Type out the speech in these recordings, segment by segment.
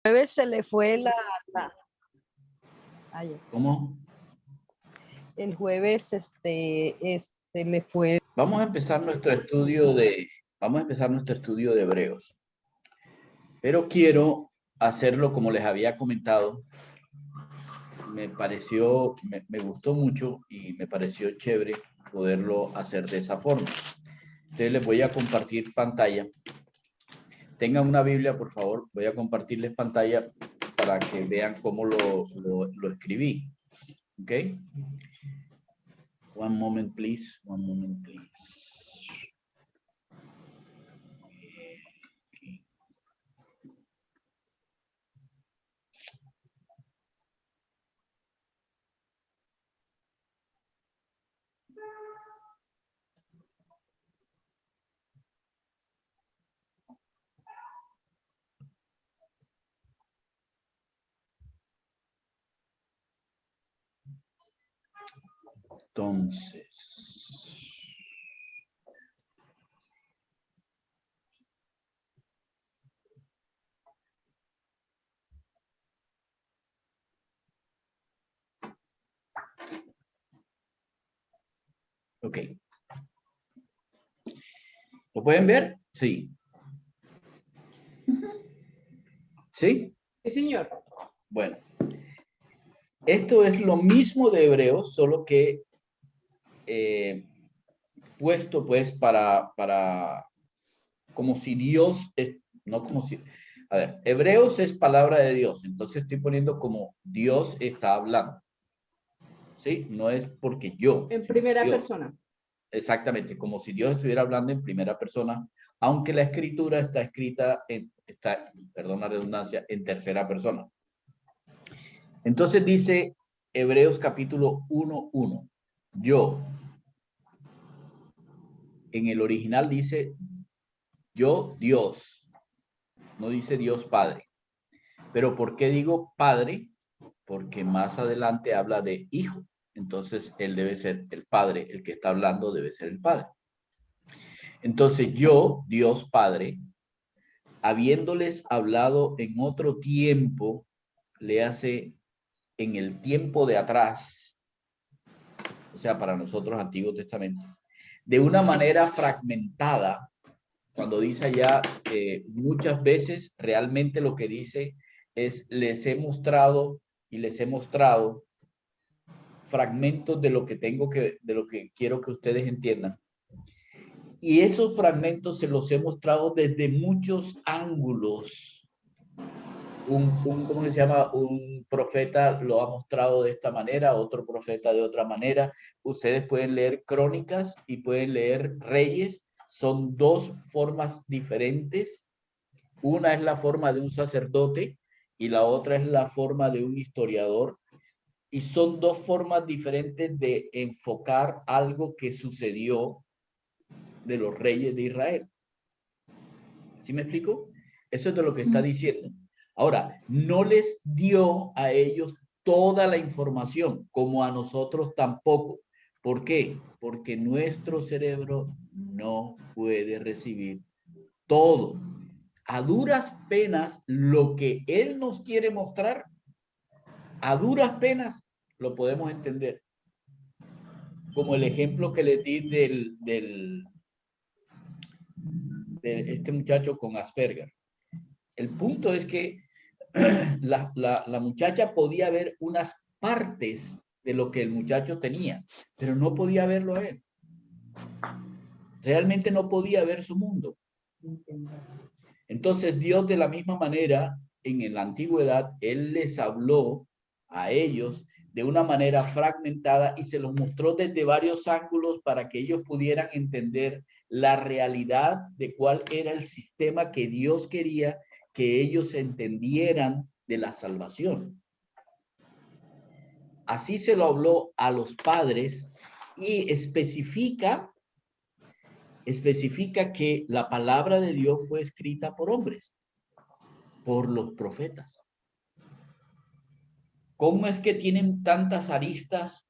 jueves se le fue ¿Cómo? El jueves le fue. Vamos a empezar nuestro estudio de Hebreos. Pero quiero hacerlo como les había comentado. Me gustó mucho y me pareció chévere poderlo hacer de esa forma. Entonces les voy a compartir pantalla. Tengan una Biblia, por favor. Voy a compartirles pantalla para que vean cómo lo escribí. ¿Ok? One moment, please. One moment, please. Entonces, ok. ¿Lo pueden ver? Sí. ¿Sí? Sí, señor. Bueno. Esto es lo mismo de Hebreos, solo que puesto pues para como si Dios, no como si, a ver, Hebreos es palabra de Dios, entonces estoy poniendo como Dios está hablando, ¿sí? No es porque yo. En primera Dios. persona. Exactamente, como si Dios estuviera hablando en primera persona, aunque la escritura está escrita perdón la redundancia, en tercera persona. Entonces dice Hebreos capítulo 1:1, yo. En el original dice yo, Dios. No dice Dios Padre. Pero ¿por qué digo Padre? Porque más adelante habla de Hijo. Entonces, él debe ser el Padre. El que está hablando debe ser el Padre. Entonces, yo, Dios Padre, habiéndoles hablado en otro tiempo, le hace en el tiempo de atrás, o sea, para nosotros Antiguo Testamento, de una manera fragmentada. Cuando dice allá muchas veces, realmente lo que dice es les he mostrado y les he mostrado fragmentos de lo que de lo que quiero que ustedes entiendan. Y esos fragmentos se los he mostrado desde muchos ángulos. ¿Cómo se llama? Un profeta lo ha mostrado de esta manera, otro profeta de otra manera. Ustedes pueden leer Crónicas y pueden leer Reyes. Son dos formas diferentes. Una es la forma de un sacerdote y la otra es la forma de un historiador. Y son dos formas diferentes de enfocar algo que sucedió de los reyes de Israel. ¿Sí me explico? Eso es de lo que está diciendo. Ahora, no les dio a ellos toda la información, como a nosotros tampoco. ¿Por qué? Porque nuestro cerebro no puede recibir todo. A duras penas, lo que él nos quiere mostrar, a duras penas lo podemos entender. Como el ejemplo que le di de este muchacho con Asperger. El punto es que la muchacha podía ver unas partes de lo que el muchacho tenía, pero no podía verlo a él. Realmente no podía ver su mundo. Entonces Dios, de la misma manera, en la antigüedad, él les habló a ellos de una manera fragmentada y se los mostró desde varios ángulos para que ellos pudieran entender la realidad de cuál era el sistema que Dios quería que ellos entendieran de la salvación. Así se lo habló a los padres y especifica que la palabra de Dios fue escrita por hombres, por los profetas. ¿Cómo es que tienen tantas aristas?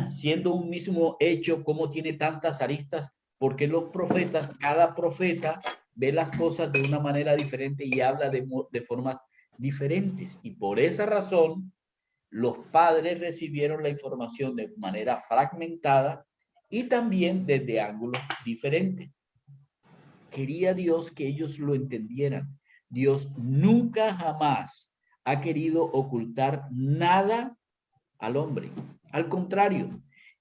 Siendo un mismo hecho, ¿cómo tiene tantas aristas? Porque los profetas, cada profeta ve las cosas de una manera diferente y habla de formas diferentes. Y por esa razón, los padres recibieron la información de manera fragmentada y también desde ángulos diferentes. Quería Dios que ellos lo entendieran. Dios nunca jamás ha querido ocultar nada al hombre. Al contrario,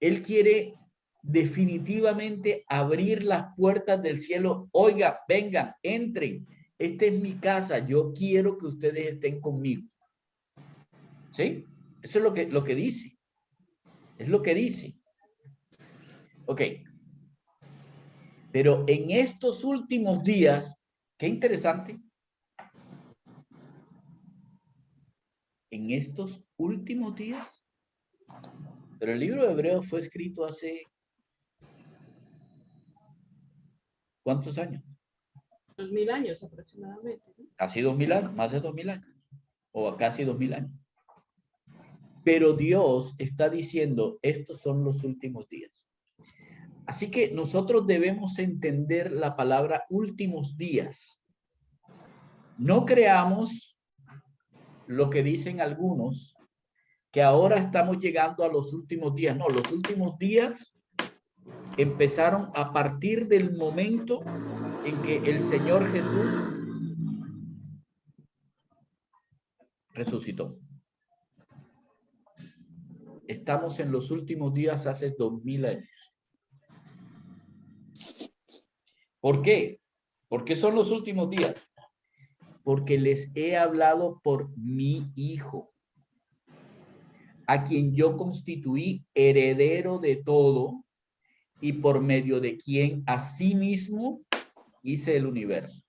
Él quiere definitivamente abrir las puertas del cielo. Oiga, vengan, entren. Esta es mi casa. Yo quiero que ustedes estén conmigo. ¿Sí? Eso es lo que dice. Es lo que dice. Ok. Pero en estos últimos días, qué interesante. En estos últimos días, pero el libro de Hebreos fue escrito hace ¿cuántos años? 2000 años aproximadamente, ¿no? Casi 2000 años, más de 2000 años, o casi 2000 años. Pero Dios está diciendo, estos son los últimos días. Así que nosotros debemos entender la palabra últimos días. No creamos lo que dicen algunos, que ahora estamos llegando a los últimos días. No, los últimos días empezaron a partir del momento en que el Señor Jesús resucitó. Estamos en los últimos días hace 2000 años. ¿Por qué? ¿Por qué son los últimos días? Porque les he hablado por mi Hijo, a quien yo constituí heredero de todo y por medio de quien asimismo hice el universo.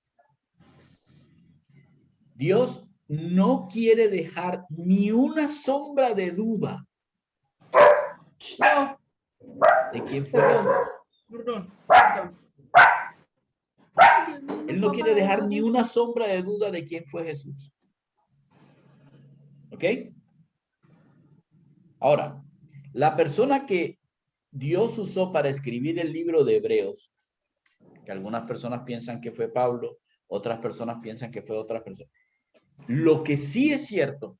Dios no quiere dejar ni una sombra de duda de quién fue Jesús. Perdón. Él no quiere dejar ni una sombra de duda de quién fue Jesús. ¿Ok? Ahora, la persona que Dios usó para escribir el libro de Hebreos, que algunas personas piensan que fue Pablo, otras personas piensan que fue otra persona. Lo que sí es cierto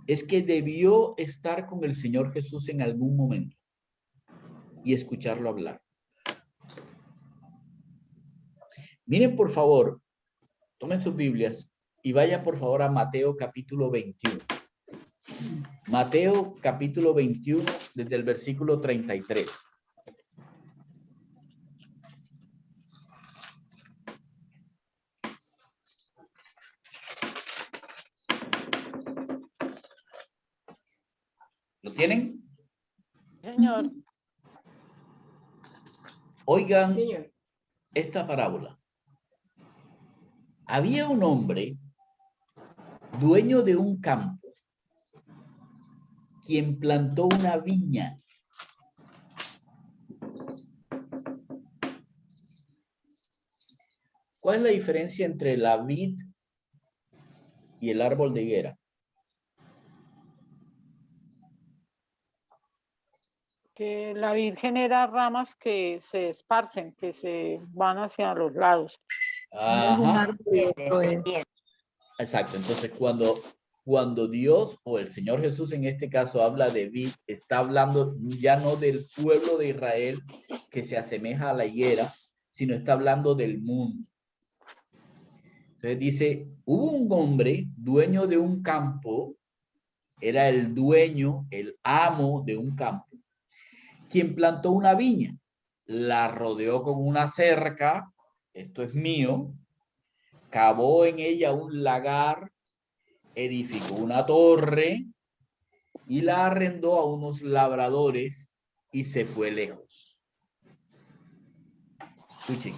es que debió estar con el Señor Jesús en algún momento y escucharlo hablar. Miren, por favor, tomen sus Biblias y vayan por favor a Mateo capítulo 21. Mateo capítulo 21 desde el versículo 33. ¿Lo tienen? Señor. Oigan Señor. esta parábola. Había un hombre dueño de un campo, quien plantó una viña. ¿Cuál es la diferencia entre la vid y el árbol de higuera? Que la vid genera ramas que se esparcen, que se van hacia los lados. No es un Ajá. árbol y otro es. Exacto. Entonces, cuando Dios o el Señor Jesús en este caso habla de vid, está hablando ya no del pueblo de Israel que se asemeja a la higuera, sino está hablando del mundo. Entonces dice, hubo un hombre dueño de un campo, era el dueño, el amo de un campo, quien plantó una viña, la rodeó con una cerca, esto es mío, cavó en ella un lagar, edificó una torre y la arrendó a unos labradores y se fue lejos. Escuchen,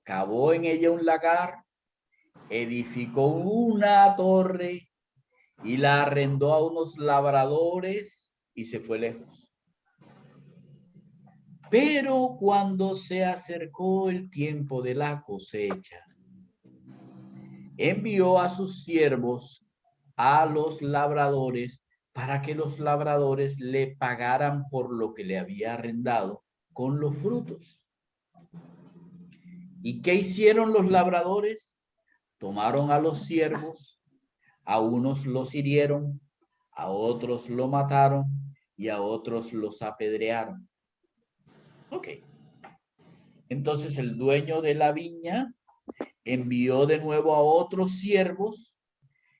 cavó en ella un lagar, edificó una torre y la arrendó a unos labradores y se fue lejos. Pero cuando se acercó el tiempo de la cosecha, envió a sus siervos a los labradores para que los labradores le pagaran por lo que le había arrendado con los frutos. ¿Y qué hicieron los labradores? tomaron a los siervos, a unos los hirieron, a otros lo mataron y a otros los apedrearon. Ok. Entonces el dueño de la viña envió de nuevo a otros siervos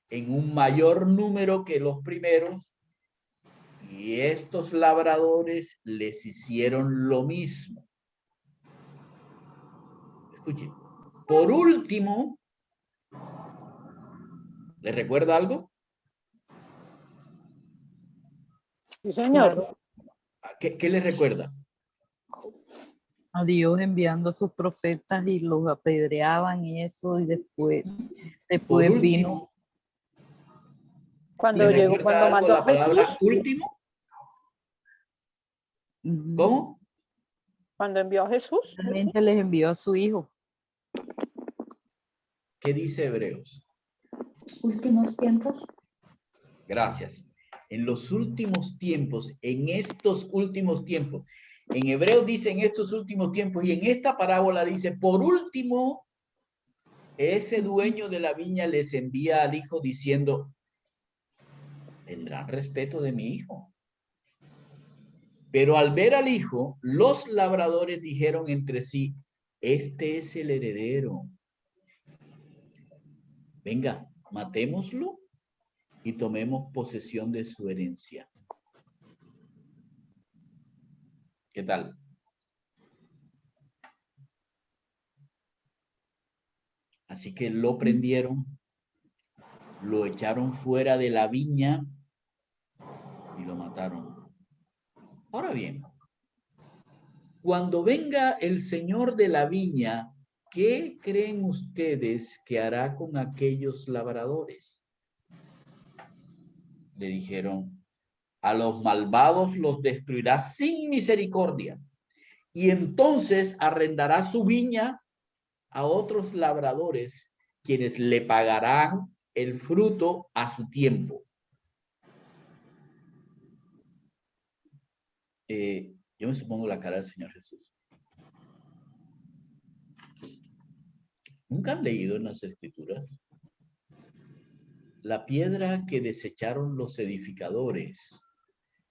en un mayor número que los primeros, y estos labradores les hicieron lo mismo. Escuchen. Por último, ¿le recuerda algo? Sí, señor. Claro. ¿Qué le recuerda? A Dios enviando a sus profetas y los apedreaban y eso, y después Por vino. último, Cuando ¿le llegó, recuerda cuando algo mandó la palabra Jesús, último? ¿Cómo? cuando envió a Jesús, Realmente les envió a su hijo. ¿Qué dice Hebreos? Últimos tiempos. Gracias. En los últimos tiempos, en estos últimos tiempos, en Hebreos dice en estos últimos tiempos, y en esta parábola dice, por último, ese dueño de la viña les envía al hijo diciendo, tendrán respeto de mi hijo. Pero al ver al hijo, los labradores dijeron entre sí, este es el heredero. Venga, matémoslo y tomemos posesión de su herencia. ¿Qué tal? Así que lo prendieron, lo echaron fuera de la viña y lo mataron. Ahora bien, cuando venga el señor de la viña, ¿qué creen ustedes que hará con aquellos labradores? Le dijeron, a los malvados los destruirá sin misericordia, y entonces arrendará su viña a otros labradores, quienes le pagarán el fruto a su tiempo. Yo me supongo la cara del Señor Jesús. ¿Nunca han leído en las Escrituras? La piedra que desecharon los edificadores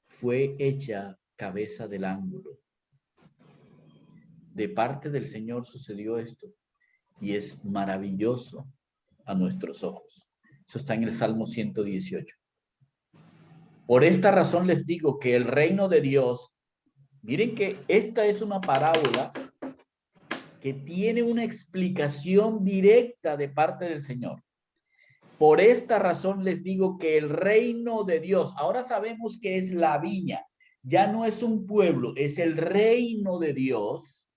fue hecha cabeza del ángulo. De parte del Señor sucedió esto, y es maravilloso a nuestros ojos. Eso está en el Salmo 118. Por esta razón les digo que el reino de Dios, miren que esta es una parábola que tiene una explicación directa de parte del Señor. Por esta razón les digo que el reino de Dios, ahora sabemos que es la viña, ya no es un pueblo, es el reino de Dios,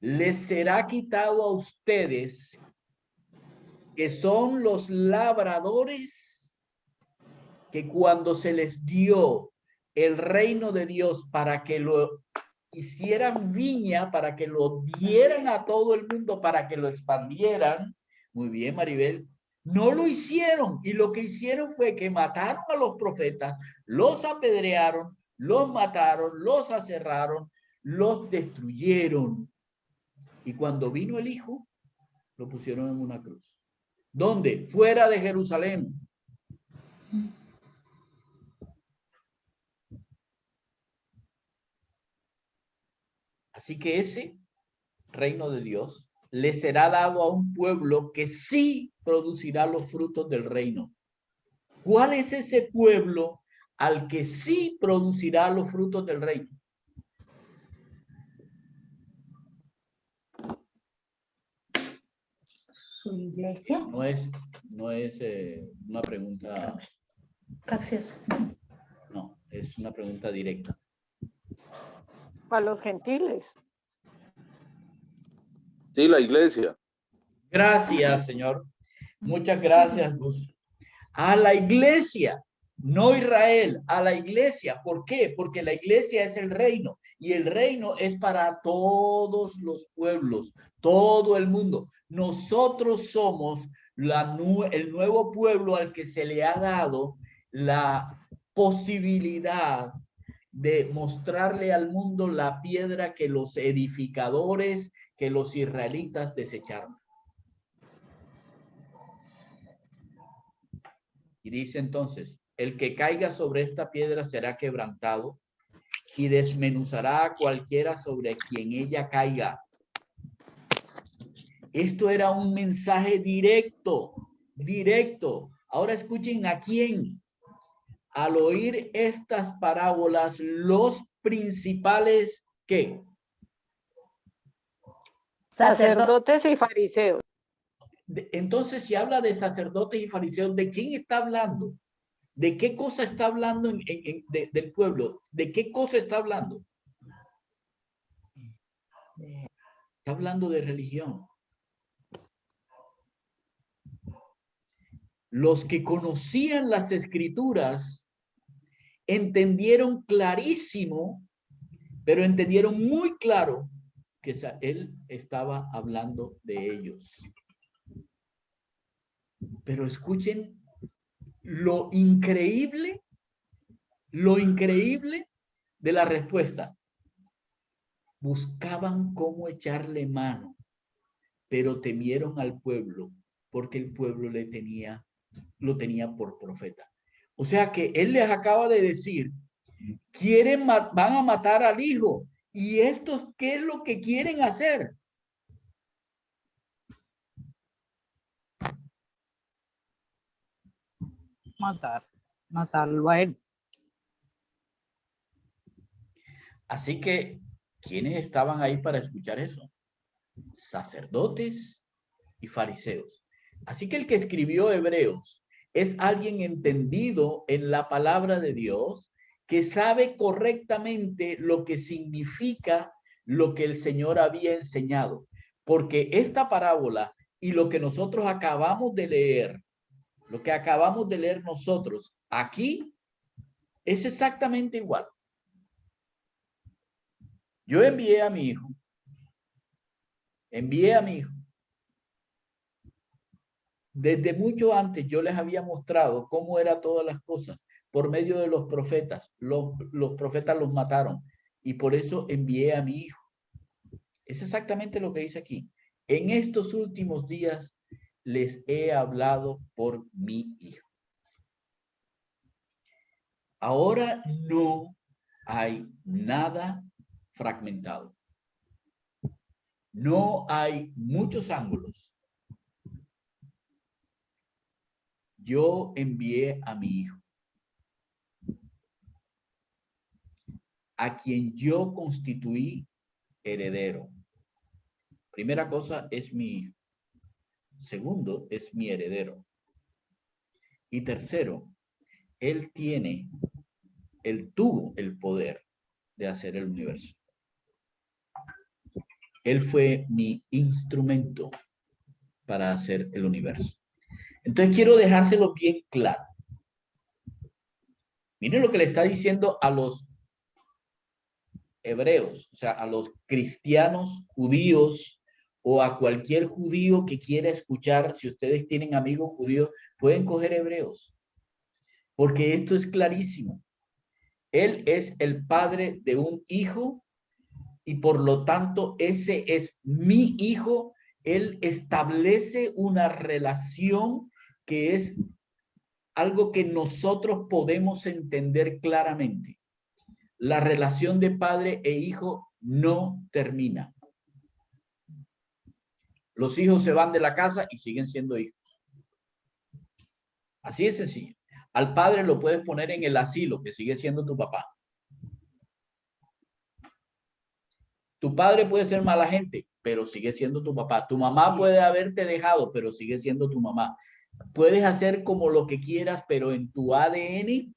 les será quitado a ustedes, que son los labradores, que cuando se les dio el reino de Dios para que lo hicieran viña, para que lo dieran a todo el mundo, para que lo expandieran. Muy bien, Maribel. No lo hicieron, y lo que hicieron fue que mataron a los profetas, los apedrearon, los mataron, los aserraron, los destruyeron. Y cuando vino el Hijo, lo pusieron en una cruz. ¿Dónde? Fuera de Jerusalén. Así que ese reino de Dios le será dado a un pueblo que sí producirá los frutos del reino. ¿Cuál es ese pueblo al que sí producirá los frutos del reino? Su iglesia. No es una pregunta. Capciosa. No, es una pregunta directa. a los gentiles. Sí, la iglesia. Gracias, señor. Muchas gracias, Gus. A la iglesia, no Israel, a la iglesia. ¿Por qué? Porque la iglesia es el reino, y el reino es para todos los pueblos, todo el mundo. Nosotros somos el nuevo pueblo al que se le ha dado la posibilidad de mostrarle al mundo la piedra que los edificadores, que los israelitas desecharon. Y dice entonces, el que caiga sobre esta piedra será quebrantado y desmenuzará a cualquiera sobre quien ella caiga. Esto era un mensaje directo, directo. Ahora escuchen a quién. Al oír estas parábolas, los principales, ¿qué? Sacerdotes y fariseos. Entonces, si habla de sacerdotes y fariseos, ¿de quién está hablando? ¿De qué cosa está hablando del pueblo? ¿De qué cosa está hablando? Está hablando de religión. Los que conocían las escrituras entendieron clarísimo, pero entendieron muy claro que él estaba hablando de ellos. Pero escuchen lo increíble de la respuesta. Buscaban cómo echarle mano, pero temieron al pueblo porque el pueblo lo tenía por profeta. O sea que él les acaba de decir, van a matar al hijo. ¿Y estos qué es lo que quieren hacer? Matarlo a él. Así que, ¿quiénes estaban ahí para escuchar eso? Sacerdotes y fariseos. Así que el que escribió Hebreos es alguien entendido en la palabra de Dios, que sabe correctamente lo que significa lo que el Señor había enseñado. Porque esta parábola y lo que nosotros acabamos de leer, lo que acabamos de leer nosotros aquí, es exactamente igual. Yo envié a mi hijo. Desde mucho antes yo les había mostrado cómo eran todas las cosas por medio de los profetas. Los profetas los mataron y por eso envié a mi hijo. Es exactamente lo que dice aquí. En estos últimos días les he hablado por mi hijo. Ahora no hay nada fragmentado. No hay muchos ángulos. Yo envié a mi hijo, a quien yo constituí heredero. Primera cosa es mi hijo. Segundo es mi heredero. Y tercero, él tuvo el poder de hacer el universo. Él fue mi instrumento para hacer el universo. Entonces quiero dejárselo bien claro. Miren lo que le está diciendo a los hebreos, o sea, a los cristianos judíos o a cualquier judío que quiera escuchar. Si ustedes tienen amigos judíos, pueden coger Hebreos, porque esto es clarísimo. Él es el padre de un hijo y por lo tanto ese es mi hijo. Él establece una relación que es algo que nosotros podemos entender claramente. La relación de padre e hijo no termina. Los hijos se van de la casa y siguen siendo hijos. Así es sencillo. Al padre lo puedes poner en el asilo, que sigue siendo tu papá. Tu padre puede ser mala gente, pero sigue siendo tu papá. Tu mamá puede haberte dejado, pero sigue siendo tu mamá. Puedes hacer como lo que quieras, pero en tu ADN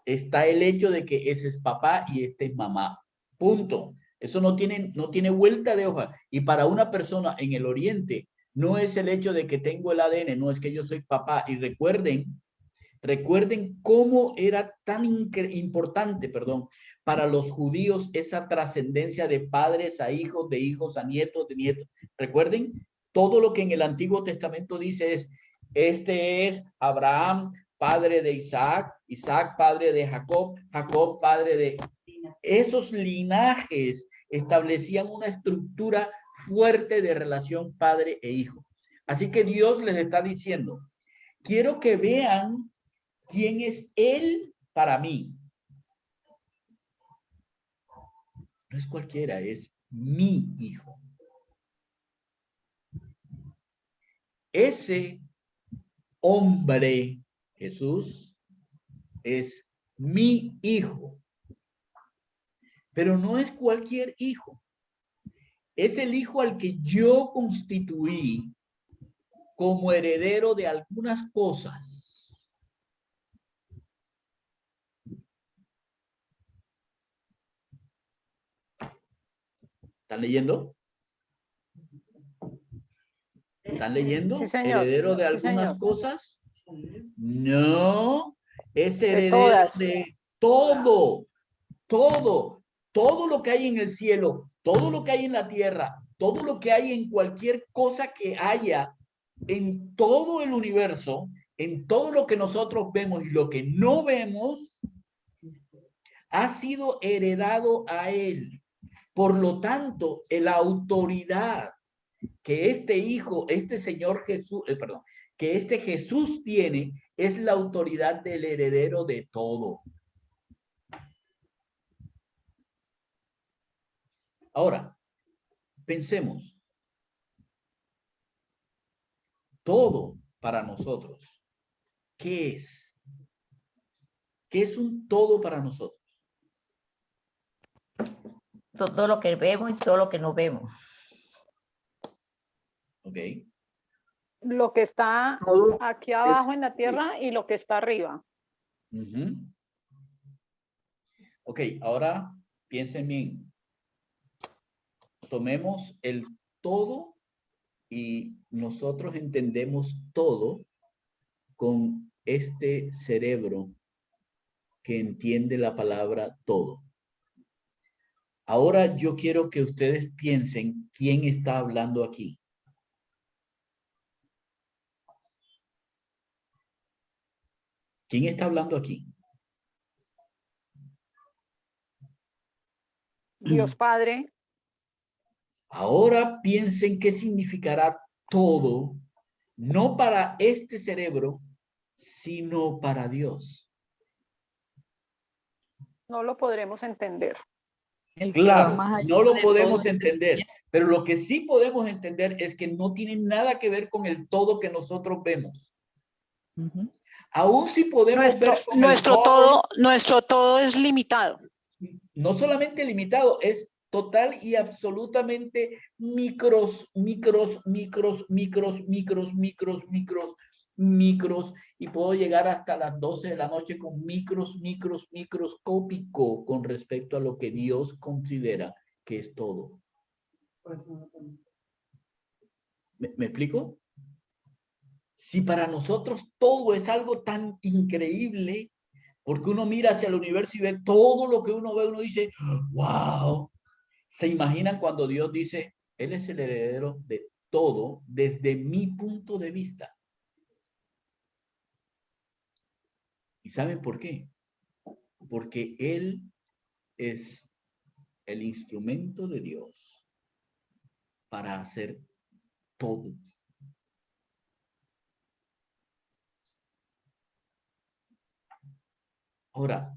está el hecho de que ese es papá y este es mamá. Punto. Eso no tiene vuelta de hoja. Y para una persona en el oriente, no es el hecho de que tengo el ADN, no es que yo soy papá. Y recuerden cómo era tan importante, para los judíos esa trascendencia de padres a hijos, de hijos a nietos, de nietos. Recuerden, todo lo que en el Antiguo Testamento dice es, este es Abraham, padre de Isaac, Isaac, padre de Jacob, Jacob, padre de... Esos linajes establecían una estructura fuerte de relación padre e hijo. Así que Dios les está diciendo, quiero que vean ¿Quién es Él para mí? No es cualquiera, es mi hijo. Ese hombre, Jesús, es mi hijo. Pero no es cualquier hijo. Es el hijo al que yo constituí como heredero de algunas cosas. ¿Están leyendo? ¿Están leyendo? Sí, señor. ¿Heredero de Sí, algunas señor. cosas? No, es De heredero todas. de todo, todo lo que hay en el cielo, todo lo que hay en la tierra, todo lo que hay en cualquier cosa que haya en todo el universo, en todo lo que nosotros vemos y lo que no vemos, ha sido heredado a él. Por lo tanto, la autoridad que este hijo, este Señor Jesús, que este Jesús tiene, es la autoridad del heredero de todo. Ahora, pensemos. Todo para nosotros. ¿Qué es? ¿Qué es un todo para nosotros? Todo lo que vemos y todo lo que no vemos. ¿Ok? Lo que está Todo aquí abajo en la tierra y lo que está arriba. Uh-huh. Ok, ahora piensen bien. Tomemos el todo y nosotros entendemos todo con este cerebro que entiende la palabra todo. Ahora yo quiero que ustedes piensen quién está hablando aquí. ¿Quién está hablando aquí? Dios Padre. Ahora piensen qué significará todo, no para este cerebro, sino para Dios. No lo podremos entender. El que va Claro, más allá no lo de podemos todo entender, pero lo que sí podemos entender es que no tiene nada que ver con el todo que nosotros vemos. Ujú. Aún si podemos ver con el Nuestro todo es limitado. no solamente limitado, es total y absolutamente micros, y puedo llegar hasta las 12 de la noche con microscópico con respecto a lo que Dios considera que es todo. ¿Me explico? Si para nosotros todo es algo tan increíble, porque uno mira hacia el universo y ve todo lo que uno ve, uno dice, wow. ¿Se imaginan cuando Dios dice, Él es el heredero de todo desde mi punto de vista? ¿Y saben por qué? Porque Él es el instrumento de Dios para hacer todo. Ahora,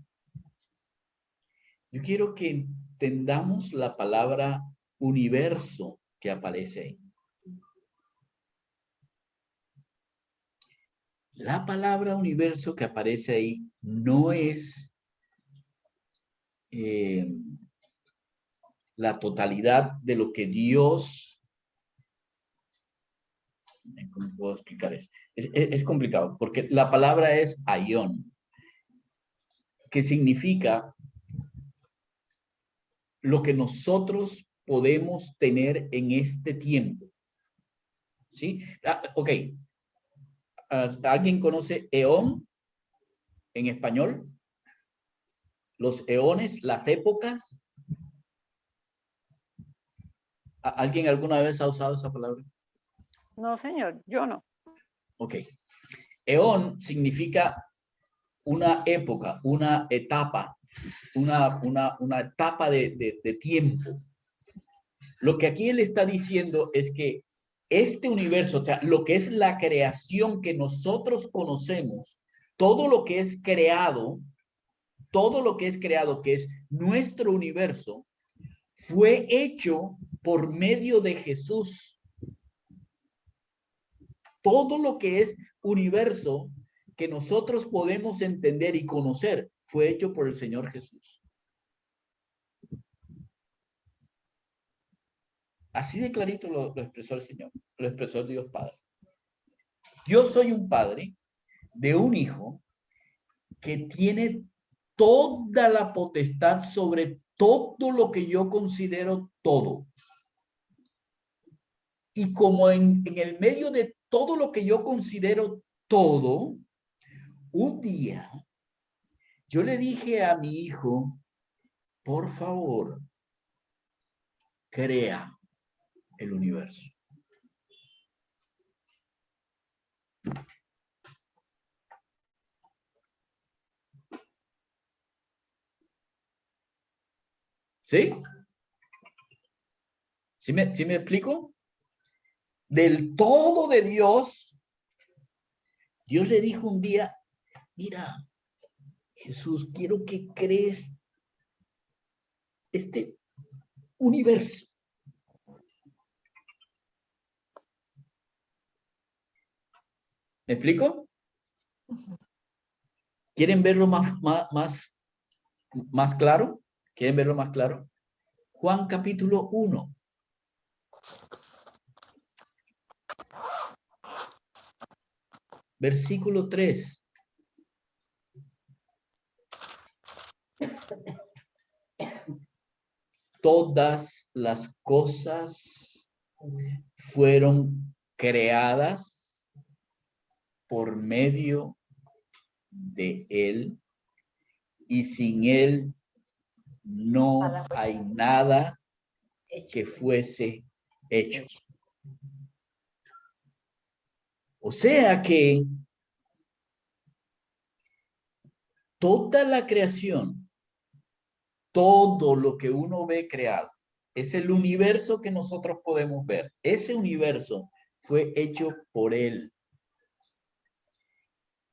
yo quiero que entendamos la palabra universo que aparece ahí. La palabra universo que aparece ahí no es la totalidad de lo que Dios... ¿Cómo puedo explicar eso? Es complicado, porque la palabra es aión, que significa lo que nosotros podemos tener en este tiempo. ¿Sí? Ok. ¿Alguien conoce eón en español? Los eones, las épocas. ¿Alguien alguna vez ha usado esa palabra? No, señor, yo no. Ok. Eón significa una época, una etapa, una etapa de tiempo. Lo que aquí él está diciendo es que este universo, o sea, lo que es la creación que nosotros conocemos, todo lo que es creado, que es nuestro universo, fue hecho por medio de Jesús. Todo lo que es universo que nosotros podemos entender y conocer fue hecho por el Señor Jesús. Así de clarito lo expresó el Señor, lo expresó el Dios Padre. Yo soy un padre de un hijo que tiene toda la potestad sobre todo lo que yo considero todo. Y como en el medio de todo lo que yo considero todo, un día yo le dije a mi hijo, por favor, crea el universo. ¿Sí? ¿Sí me explico? Del todo de Dios, Dios le dijo un día, mira, Jesús, quiero que crees este universo. ¿Me explico? ¿Quieren verlo más claro? ¿Quieren verlo más claro? Juan capítulo 1. Versículo 3. Todas las cosas fueron creadas por medio de Él, y sin Él no hay nada que fuese hecho. O sea que toda la creación, todo lo que uno ve creado, es el universo que nosotros podemos ver. Ese universo fue hecho por Él.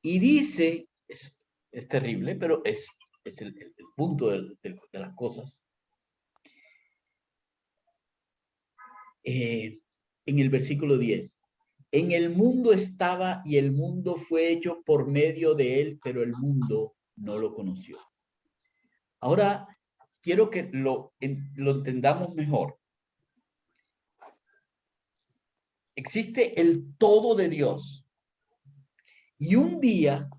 Y dice, es terrible, pero es el punto de las cosas. En el versículo 10. En el mundo estaba y el mundo fue hecho por medio de él, pero el mundo no lo conoció. Ahora, quiero que lo entendamos mejor. Existe el todo de Dios. Y un día,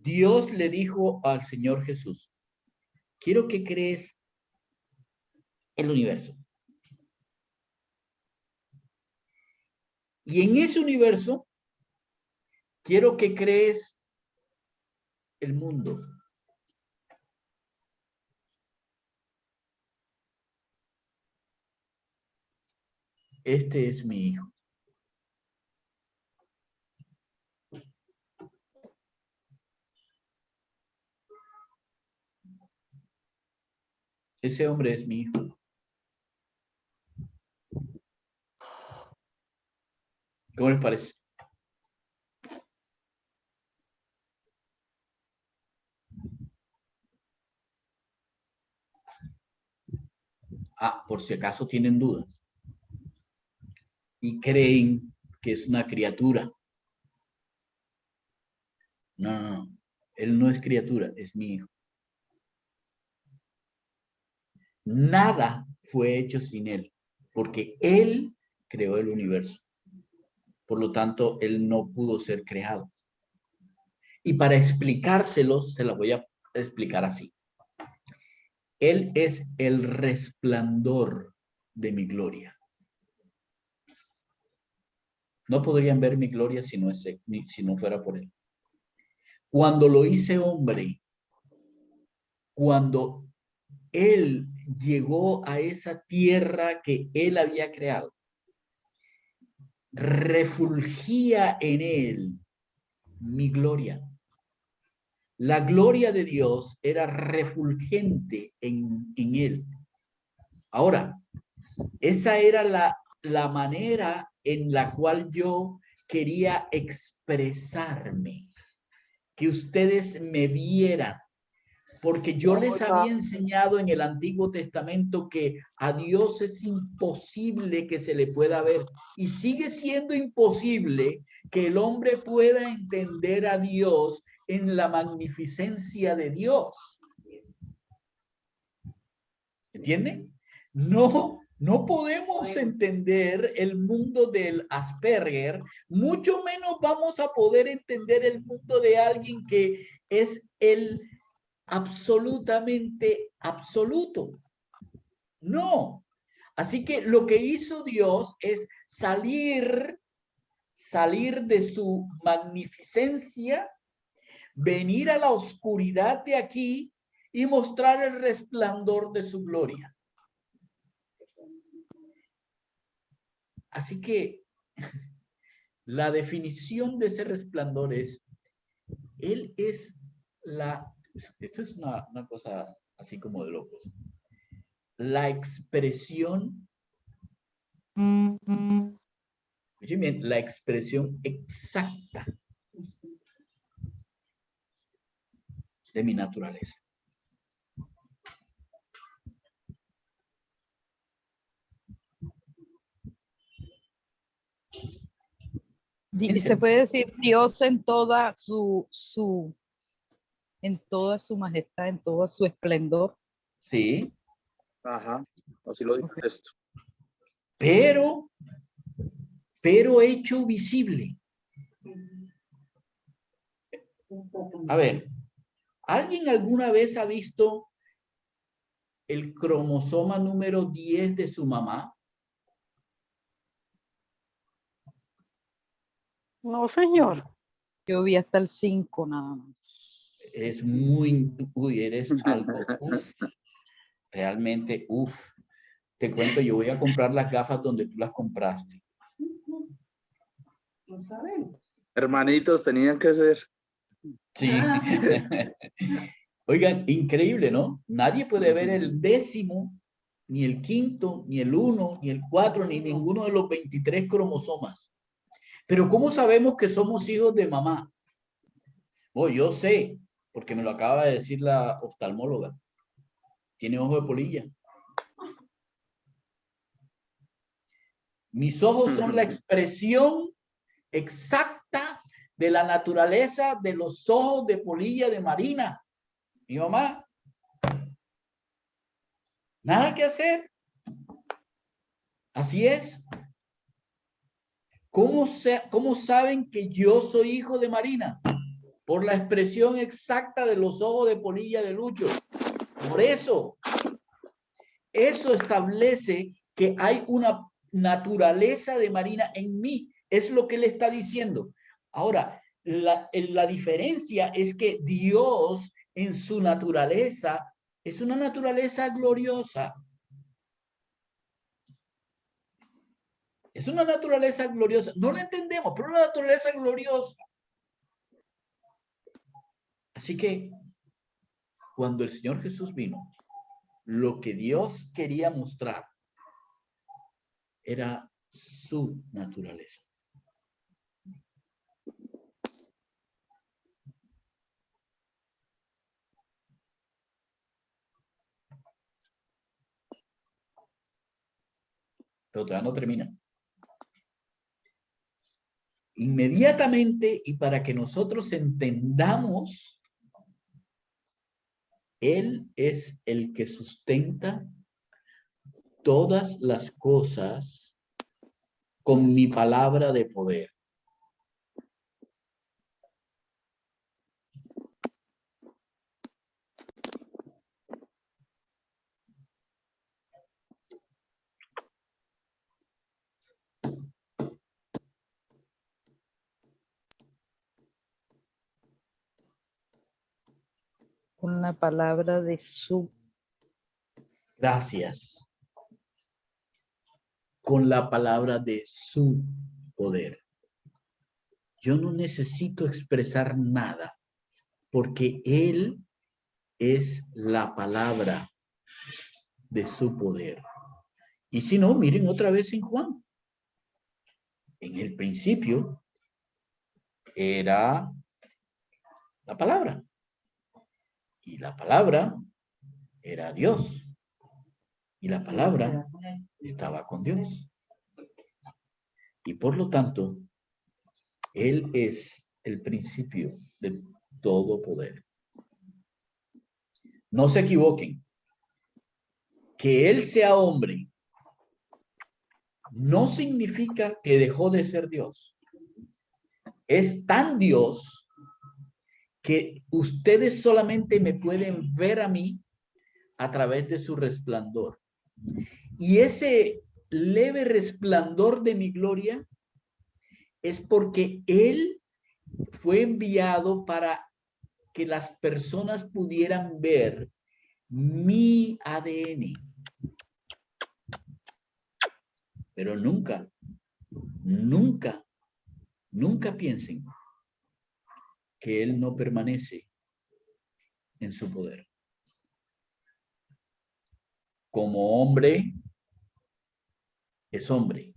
Dios le dijo al Señor Jesús, quiero que crees el universo. Y en ese universo, quiero que crees el mundo. Este es mi hijo. Ese hombre es mi hijo. ¿Cómo les parece? Ah, por si acaso tienen dudas y creen que es una criatura. No. Él no es criatura, es mi hijo. Nada fue hecho sin él, porque él creó el universo. Por lo tanto, él no pudo ser creado. Y para explicárselos, se las voy a explicar así. Él es el resplandor de mi gloria. No podrían ver mi gloria si no fuera por él. Cuando lo hice hombre, cuando él llegó a esa tierra que él había creado, refulgía en él mi gloria. La gloria de Dios era refulgente en él. Ahora, esa era la manera en la cual yo quería expresarme. que ustedes me vieran, porque yo les había enseñado en el Antiguo Testamento que a Dios es imposible que se le pueda ver, y sigue siendo imposible que el hombre pueda entender a Dios en la magnificencia de Dios. ¿Entienden? No podemos entender el mundo del Asperger, mucho menos vamos a poder entender el mundo de alguien que es el absolutamente absoluto. No. Así que lo que hizo Dios es salir de su magnificencia, venir a la oscuridad de aquí y mostrar el resplandor de su gloria. Así que la definición de ese resplandor es, Él es esto es una cosa así como de locos, la expresión, escuchen bien, la expresión exacta de mi naturaleza. Se puede decir Dios en toda en toda su majestad, en todo su esplendor. Sí. Ajá, así lo dice esto. Pero hecho visible. A ver, ¿alguien alguna vez ha visto el cromosoma número 10 de su mamá? No, señor. Yo vi hasta el 5 nada más. Eres muy, eres algo, realmente, te cuento, yo voy a comprar las gafas donde tú las compraste. No sabemos. Hermanitos, tenían que ser. Sí. Oigan, increíble, ¿no? Nadie puede ver el 10º, ni el 5º, ni el 1, ni el 4, ni ninguno de los 23 cromosomas. Pero ¿cómo sabemos que somos hijos de mamá? Oh, yo sé, porque me lo acaba de decir la oftalmóloga. Tiene ojo de polilla. Mis ojos son la expresión exacta de la naturaleza de los ojos de polilla de Marina. Mi mamá. Nada que hacer. Así es. ¿Cómo saben que yo soy hijo de Marina? Por la expresión exacta de los ojos de polilla de Lucho. Por eso. Eso establece que hay una naturaleza de Marina en mí. Es lo que él está diciendo. Ahora, la diferencia es que Dios en su naturaleza es una naturaleza gloriosa. Es una naturaleza gloriosa. No lo entendemos, pero una naturaleza gloriosa. Así que cuando el Señor Jesús vino, lo que Dios quería mostrar era su naturaleza. Pero todavía no termina. Inmediatamente, y para que nosotros entendamos, Él es el que sustenta todas las cosas con mi palabra de poder. Con la palabra de su. Gracias. Con la palabra de su poder. Yo no necesito expresar nada porque Él es la palabra de su poder. Y si no, miren otra vez en Juan. En el principio era la palabra. Y la palabra era Dios. Y la palabra estaba con Dios. Y por lo tanto, Él es el principio de todo poder. No se equivoquen. Que Él sea hombre no significa que dejó de ser Dios. Es tan Dios que ustedes solamente me pueden ver a mí a través de su resplandor. Y ese leve resplandor de mi gloria es porque Él fue enviado para que las personas pudieran ver mi ADN. Pero nunca, nunca, nunca piensen que Él no permanece en su poder. Como hombre, es hombre,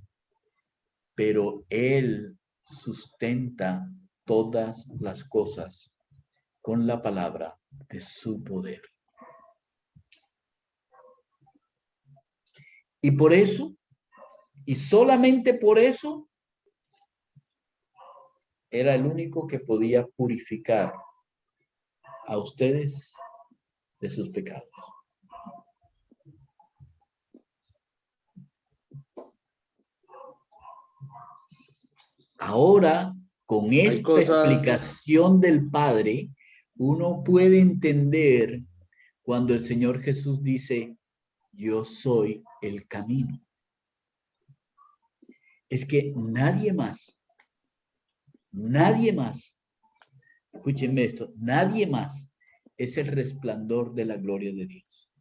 pero Él sustenta todas las cosas con la palabra de su poder. Y por eso, y solamente por eso, era el único que podía purificar a ustedes de sus pecados. Ahora, con esta cosas- explicación del Padre, uno puede entender cuando el Señor Jesús dice, yo soy el camino. Es que nadie más, escúchenme esto, nadie más es el resplandor de la gloria de Dios.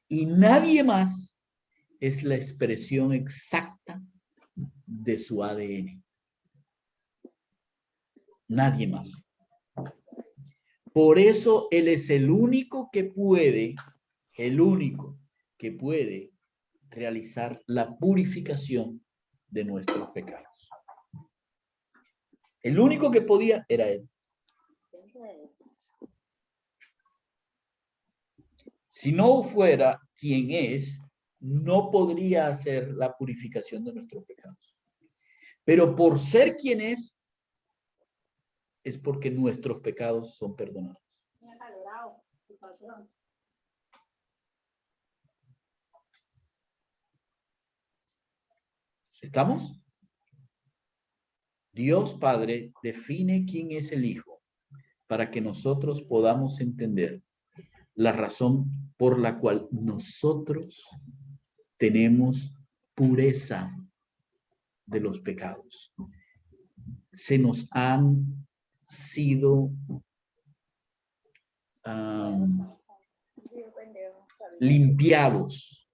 Y nadie más es la expresión exacta de su ADN. Nadie más. Por eso Él es el único que puede realizar la purificación de nuestros pecados. El único que podía era Él. Si no fuera quien es, no podría hacer la purificación de nuestros pecados. Pero por ser quien es porque nuestros pecados son perdonados. ¿Estamos? Dios Padre define quién es el Hijo para que nosotros podamos entender la razón por la cual nosotros tenemos pureza de los pecados. Se nos han sido limpiados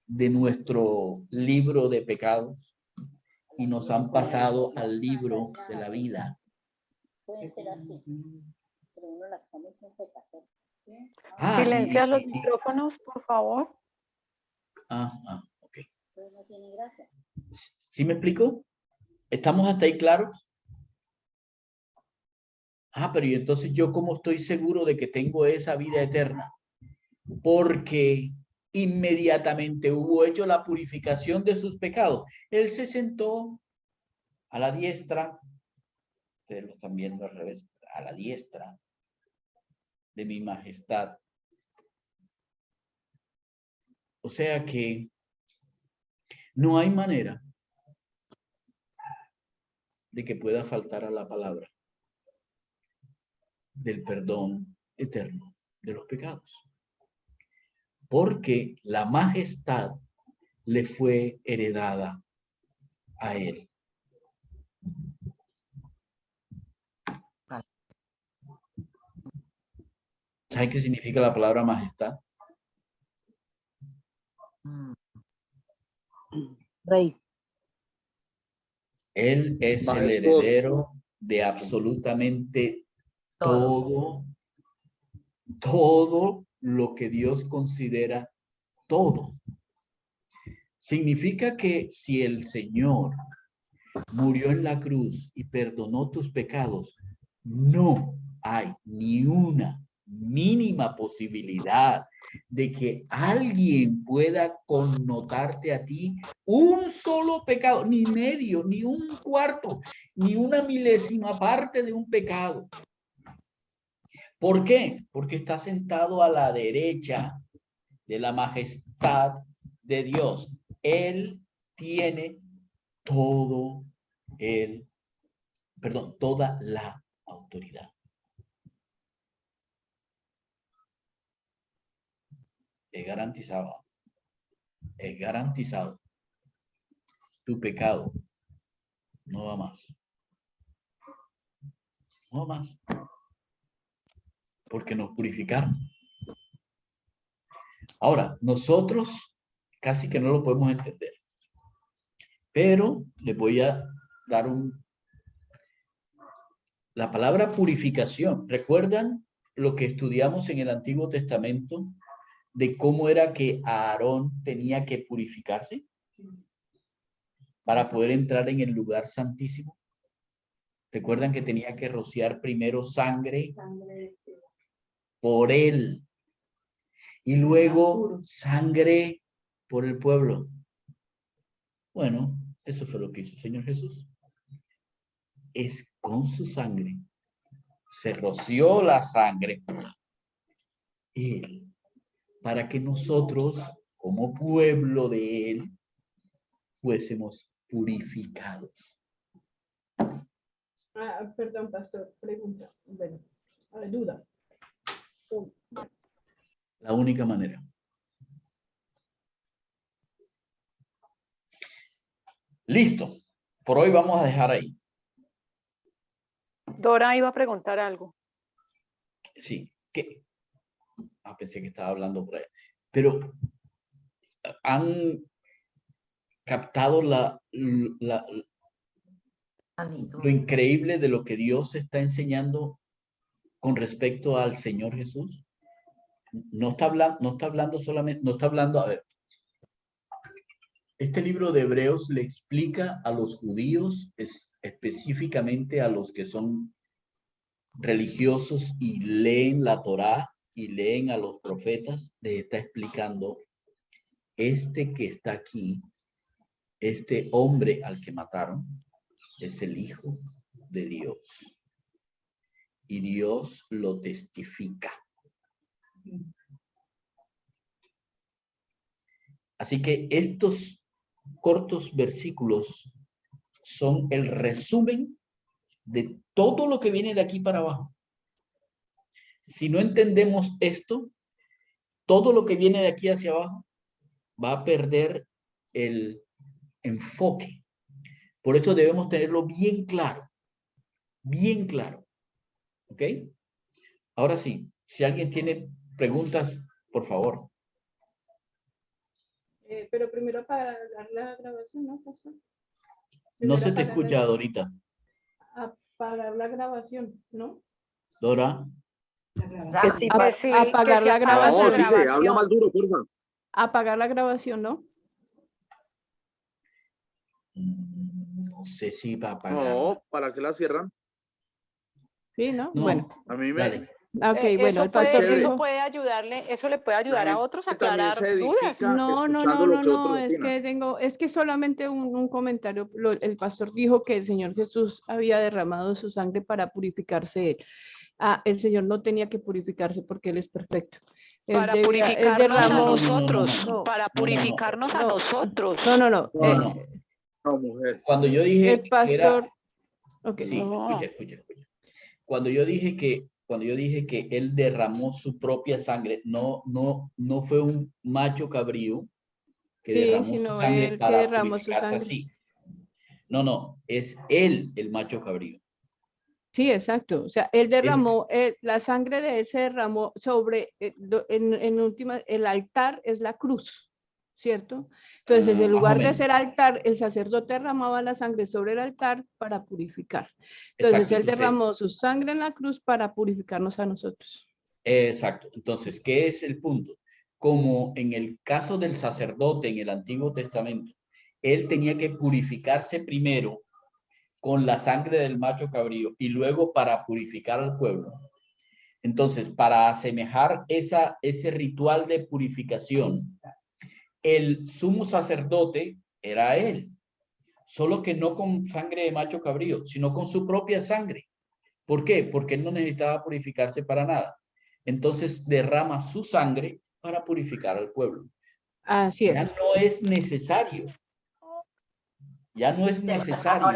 de nuestro libro de pecados y nos han pasado al libro de la vida. Pueden ser así, pero uno las come sin secación. Silencia los micrófonos, por favor. Ok. Entonces no tiene gracia. ¿Sí me explico? ¿Estamos hasta ahí claros? Pero ¿y entonces yo cómo estoy seguro de que tengo esa vida eterna? Porque inmediatamente hubo hecho la purificación de sus pecados. Él se sentó a la diestra, ustedes lo están viendo al revés, a la diestra de mi majestad. O sea que no hay manera de que pueda faltar a la palabra del perdón eterno de los pecados. Porque la majestad le fue heredada a él. ¿Sabe qué significa la palabra majestad? Rey. Él es el Majestuoso. heredero de absolutamente todo lo que Dios considera todo. Significa que si el Señor murió en la cruz y perdonó tus pecados, no hay ni una mínima posibilidad de que alguien pueda connotarte a ti un solo pecado, ni medio, ni un cuarto, ni una milésima parte de un pecado. ¿Por qué? Porque está sentado a la derecha de la majestad de Dios. Él tiene toda la autoridad. Es garantizado. Es garantizado. Tu pecado no va más. No va más. Porque nos purificaron. Ahora, nosotros casi que no lo podemos entender. Pero les voy a dar la palabra purificación. ¿Recuerdan lo que estudiamos en el Antiguo Testamento de cómo era que Aarón tenía que purificarse para poder entrar en el lugar santísimo? ¿Recuerdan que tenía que rociar primero sangre por él y luego sangre por el pueblo? Bueno, eso fue lo que hizo el Señor Jesús. Es con su sangre. Se roció la sangre. Él, para que nosotros, como pueblo de él, fuésemos purificados. Perdón, pastor, pregunta. Bueno, duda. La única manera. Listo. Por hoy vamos a dejar ahí. Dora iba a preguntar algo. Sí. ¿Qué? Pensé que estaba hablando por ahí. Pero han captado lo increíble de lo que Dios está enseñando con respecto al Señor Jesús. No está hablando solamente, no está hablando, a ver. Este libro de Hebreos le explica a los judíos, específicamente a los que son religiosos y leen la Torá y leen a los profetas, les está explicando este que está aquí, este hombre al que mataron, es el Hijo de Dios. Y Dios lo testifica. Así que estos cortos versículos son el resumen de todo lo que viene de aquí para abajo. Si no entendemos esto, todo lo que viene de aquí hacia abajo va a perder el enfoque. Por eso debemos tenerlo bien claro. Bien claro. ¿Ok? Ahora sí, si alguien tiene preguntas, por favor. Pero primero para dar la grabación, ¿no, pastor? No Primero se te apagar escucha, Dorita. apagar la grabación, ¿no? Dora. Que sí, Que sí, apagar que la se apaga grabación. No, la sigue, habla grabación. más duro, porfa. Apagar la grabación, ¿no? No sé si va a apagar. No, ¿para qué la cierran? Sí, ¿no? No, Bueno. A mí me... dale. Ok, bueno, el pastor Chévere. Eso dijo... puede ayudarle, eso le puede ayudar a gente otros a también aclarar se dudas. edifica No, escuchando lo que otros es opinan. que es que solamente un comentario. El pastor dijo que el Señor Jesús había derramado su sangre para purificarse él. El Señor no tenía que purificarse porque Él es perfecto. Para Él purificarnos derramó... a No. nosotros, No, para no. purificarnos a nosotros. No. No. No, mujer. Cuando yo dije El pastor... que era... Ok. Sí, No. escucha. Cuando yo dije que él derramó su propia sangre, no fue un macho cabrío que Sí, derramó su sino sangre Él que para derramó su purificarse sangre. así. No, es él el macho cabrío. Sí, exacto. O sea, Él derramó, la sangre de Él se derramó sobre, en última, el altar es la cruz, ¿cierto? Entonces, en Más o lugar de menos. ser altar, el sacerdote derramaba la sangre sobre el altar para purificar. Entonces, Exacto, Él entonces- derramó su sangre en la cruz para purificarnos a nosotros. Exacto. Entonces, ¿qué es el punto? Como en el caso del sacerdote en el Antiguo Testamento, él tenía que purificarse primero con la sangre del macho cabrío y luego para purificar al pueblo. Entonces, para asemejar ese ritual de purificación, el sumo sacerdote era él, solo que no con sangre de macho cabrío, sino con su propia sangre. ¿Por qué? Porque él no necesitaba purificarse para nada. Entonces derrama su sangre para purificar al pueblo. Así Ya es. no es necesario. Ya no es necesario.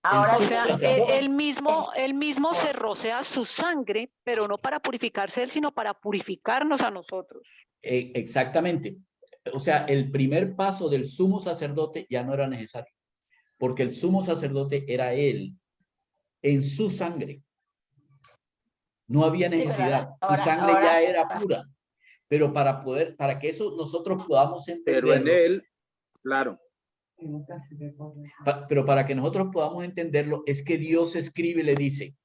Ahora O sí, sea, sacerdote. él mismo se rocea su sangre, pero no para purificarse él, sino para purificarnos a nosotros. Exactamente. O sea, el primer paso del sumo sacerdote ya no era necesario, porque el sumo sacerdote era él en su sangre. No había sí, pero necesidad. Su sangre ahora, ya era pura. Pero para que eso nosotros podamos Pero en entenderlo, él, claro, pero para que nosotros podamos entenderlo, es que Dios escribe y le dice,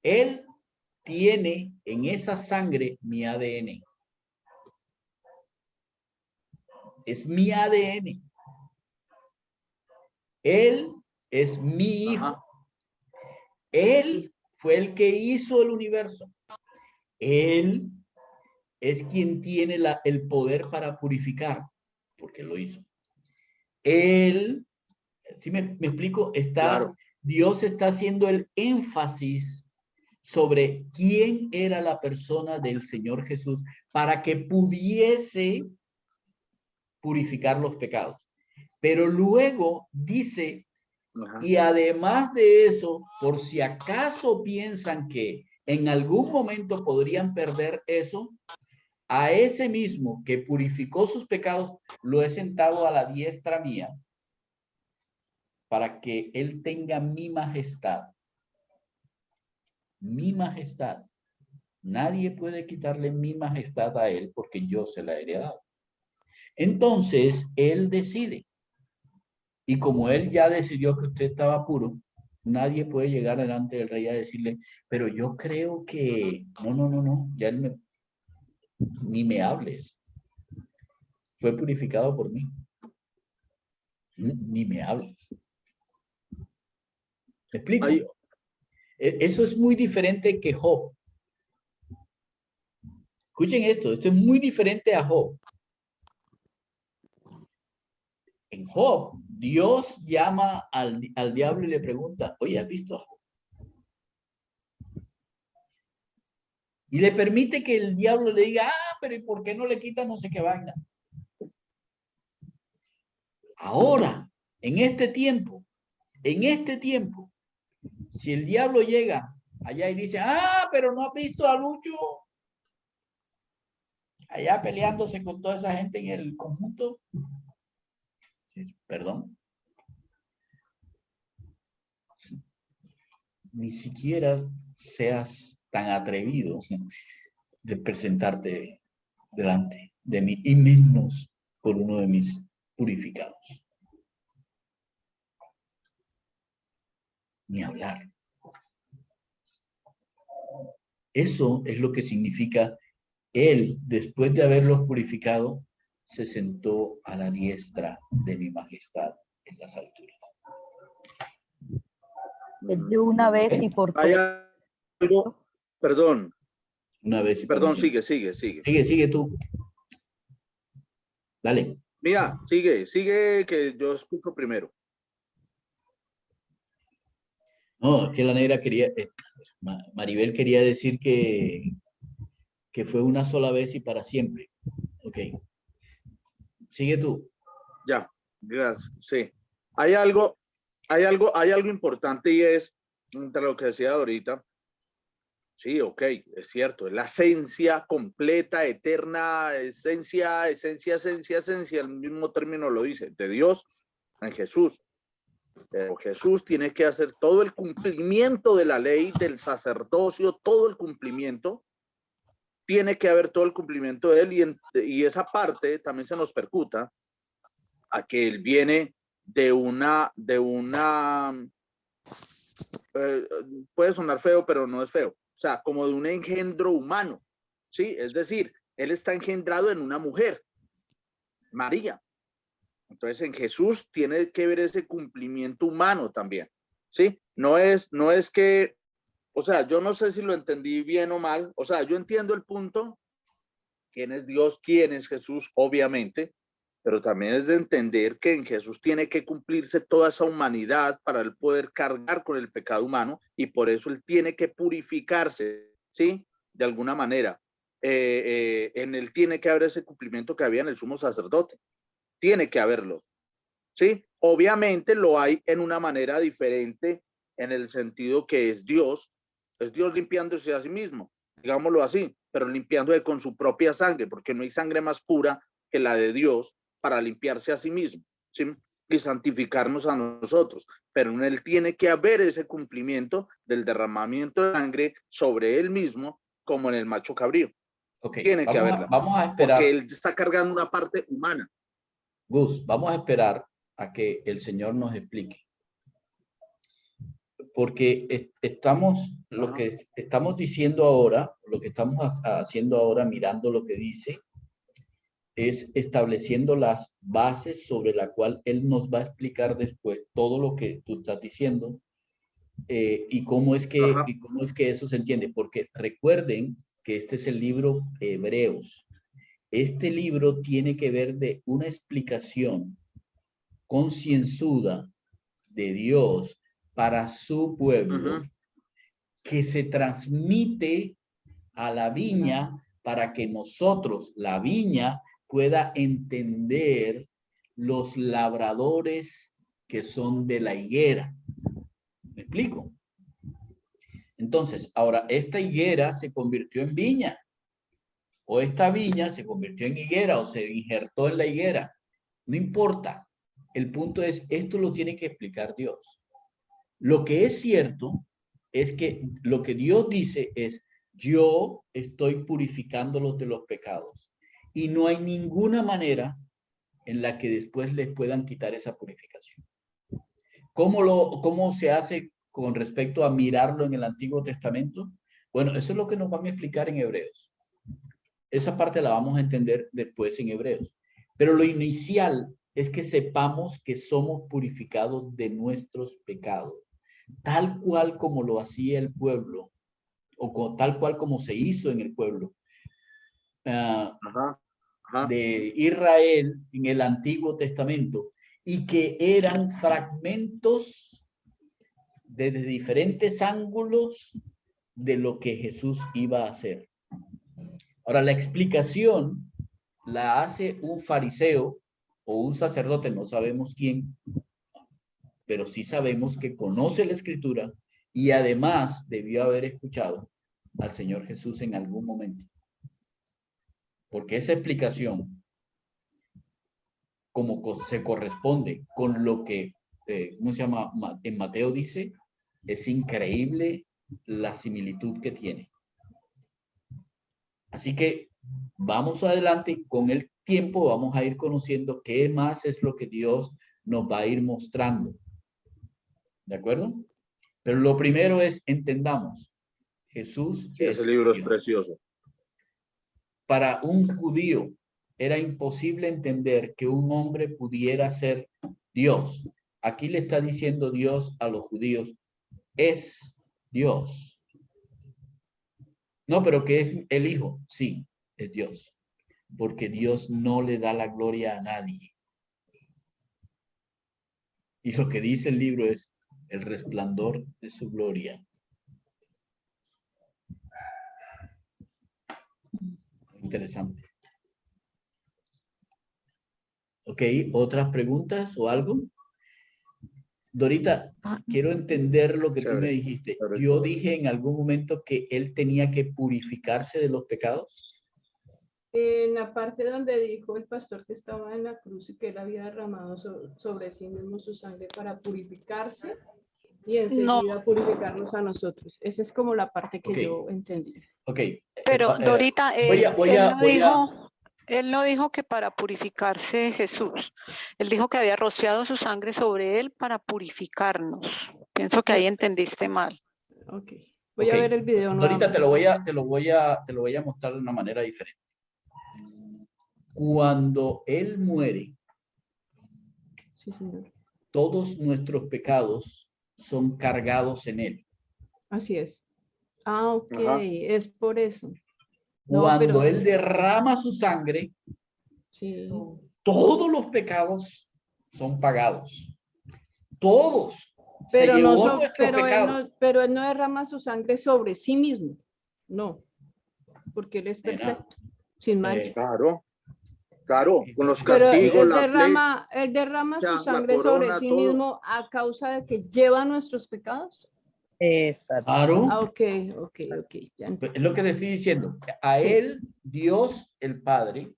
él tiene en esa sangre mi ADN. Es mi ADN. Él es mi hijo. ajá, Él fue el que hizo el universo. Él es quien tiene el poder para purificar, porque lo hizo. Él, si me explico, claro. Dios está haciendo el énfasis sobre quién era la persona del Señor Jesús para que pudiese purificar los pecados. Pero luego dice, Ajá. y además de eso, por si acaso piensan que en algún momento podrían perder eso, a ese mismo que purificó sus pecados, lo he sentado a la diestra mía para que él tenga mi majestad. Mi majestad. Nadie puede quitarle mi majestad a él porque yo se la he heredado. Entonces, él decide. Y como él ya decidió que usted estaba puro, nadie puede llegar delante del rey a decirle, pero yo creo que, no, ya él ni me hables. Fue purificado por mí. Ni me hables. ¿Me explico? Hay, Eso es muy diferente que Job. Escuchen esto es muy diferente a Job. En Job, Dios llama al diablo y le pregunta, oye, ¿has visto a Job? Y le permite que el diablo le diga, pero ¿y por qué no le quita no sé qué vaina? Ahora, en este tiempo, si el diablo llega allá y dice, pero no has visto a Lucho allá peleándose con toda esa gente en el conjunto. Perdón. Ni siquiera seas tan atrevido de presentarte delante de mí y menos por uno de mis purificados. Ni hablar. Eso es lo que significa él, después de haberlos purificado, se sentó a la diestra de mi majestad en las alturas. De una vez y por hay todas. algo, perdón, Una vez y por perdón, siempre. sigue. Sigue tú. Dale. Mira, sigue que yo escucho primero. No, es que la negra quería, Maribel quería decir que fue una sola vez y para siempre. Ok. Sigue tú. Ya, gracias. Sí. Hay algo importante y es, entre lo que decía ahorita, sí, ok, es cierto, es la esencia completa, eterna, esencia, el mismo término lo dice, de Dios en Jesús. Pero Jesús tiene que hacer todo el cumplimiento de la ley, del sacerdocio, todo el cumplimiento. Tiene que haber todo el cumplimiento de él y esa parte también se nos percuta a que él viene de una puede sonar feo, pero no es feo. O sea, como de un engendro humano, ¿sí? Es decir, él está engendrado en una mujer, María. Entonces, en Jesús tiene que ver ese cumplimiento humano también, ¿sí? No es que O sea, yo no sé si lo entendí bien o mal. O sea, yo entiendo el punto. ¿Quién es Dios? ¿Quién es Jesús? Obviamente. Pero también es de entender que en Jesús tiene que cumplirse toda esa humanidad para él poder cargar con el pecado humano y por eso él tiene que purificarse, ¿sí? De alguna manera. En él tiene que haber ese cumplimiento que había en el sumo sacerdote. Tiene que haberlo, ¿sí? Obviamente lo hay en una manera diferente en el sentido que es Dios limpiándose a sí mismo, digámoslo así, pero limpiándose con su propia sangre, porque no hay sangre más pura que la de Dios para limpiarse a sí mismo, ¿sí? Y santificarnos a nosotros, pero en él tiene que haber ese cumplimiento del derramamiento de sangre sobre él mismo, como en el macho cabrío. Ok, Tiene que haberla, vamos a esperar. porque él está cargando una parte humana. Gus, vamos a esperar a que el Señor nos explique. Porque lo que estamos diciendo ahora, lo que estamos haciendo ahora, mirando lo que dice, es estableciendo las bases sobre la cual Él nos va a explicar después todo lo que tú estás diciendo y cómo es que eso se entiende. Porque recuerden que este es el libro Hebreos. Este libro tiene que ver de una explicación concienzuda de Dios para su pueblo, que se transmite a la viña para que nosotros, la viña, pueda entender los labradores que son de la higuera. ¿Me explico? Entonces, ahora, esta higuera se convirtió en viña, o esta viña se convirtió en higuera, o se injertó en la higuera. No importa. El punto es, esto lo tiene que explicar Dios. Lo que es cierto es que lo que Dios dice es, yo estoy purificándolos de los pecados. Y no hay ninguna manera en la que después les puedan quitar esa purificación. ¿Cómo se hace con respecto a mirarlo en el Antiguo Testamento? Bueno, eso es lo que nos van a explicar en Hebreos. Esa parte la vamos a entender después en Hebreos. Pero lo inicial es que sepamos que somos purificados de nuestros pecados, tal cual como lo hacía el pueblo, tal cual como se hizo en el pueblo de Israel en el Antiguo Testamento, y que eran fragmentos desde diferentes ángulos de lo que Jesús iba a hacer. Ahora, la explicación la hace un fariseo o un sacerdote, no sabemos quién, pero sí sabemos que conoce la Escritura y además debió haber escuchado al Señor Jesús en algún momento. Porque esa explicación, como se corresponde con lo que, ¿cómo se llama? En Mateo dice, es increíble la similitud que tiene. Así que vamos adelante, con el tiempo vamos a ir conociendo qué más es lo que Dios nos va a ir mostrando. ¿De acuerdo? Pero lo primero es, entendamos, Jesús es ese libro Dios. es precioso. Para un judío era imposible entender que un hombre pudiera ser Dios. Aquí le está diciendo Dios a los judíos, es Dios. No, pero ¿qué es el Hijo? Sí, es Dios. Porque Dios no le da la gloria a nadie. Y lo que dice el libro es el resplandor de su gloria. Interesante. Ok, ¿otras preguntas o algo? Dorita, quiero entender lo que tú me dijiste. Yo dije en algún momento que él tenía que purificarse de los pecados. En la parte donde dijo el pastor que estaba en la cruz y que él había derramado sobre sí mismo su sangre para purificarse y enseguida purificarnos a nosotros. Esa es como la parte que yo entendí. Ok. Pero Dorita, él no dijo que para purificarse Jesús. Él dijo que había rociado su sangre sobre él para purificarnos. Pienso que ahí entendiste mal. Ok. Voy a ver el video. Ahorita te lo voy a mostrar de una manera diferente. Cuando él muere, sí, señor, todos nuestros pecados son cargados en él. Así es. Ah, ok, Ajá. es por eso. No, Cuando pero Él derrama su sangre, sí. todos los pecados son pagados. Todos. Se Pero no llevó so- nuestros pecados. pero él no derrama su sangre sobre sí mismo. No, porque él es Nena, perfecto, sin mancha. Claro, claro, con los Pero castigos, la él derrama su flecha, la sangre sobre corona, sí todo. mismo a causa de que lleva nuestros pecados. Exacto. Claro. Ah, ok, ya entiendo. Es lo que te estoy diciendo. A Sí. Él, Dios el Padre,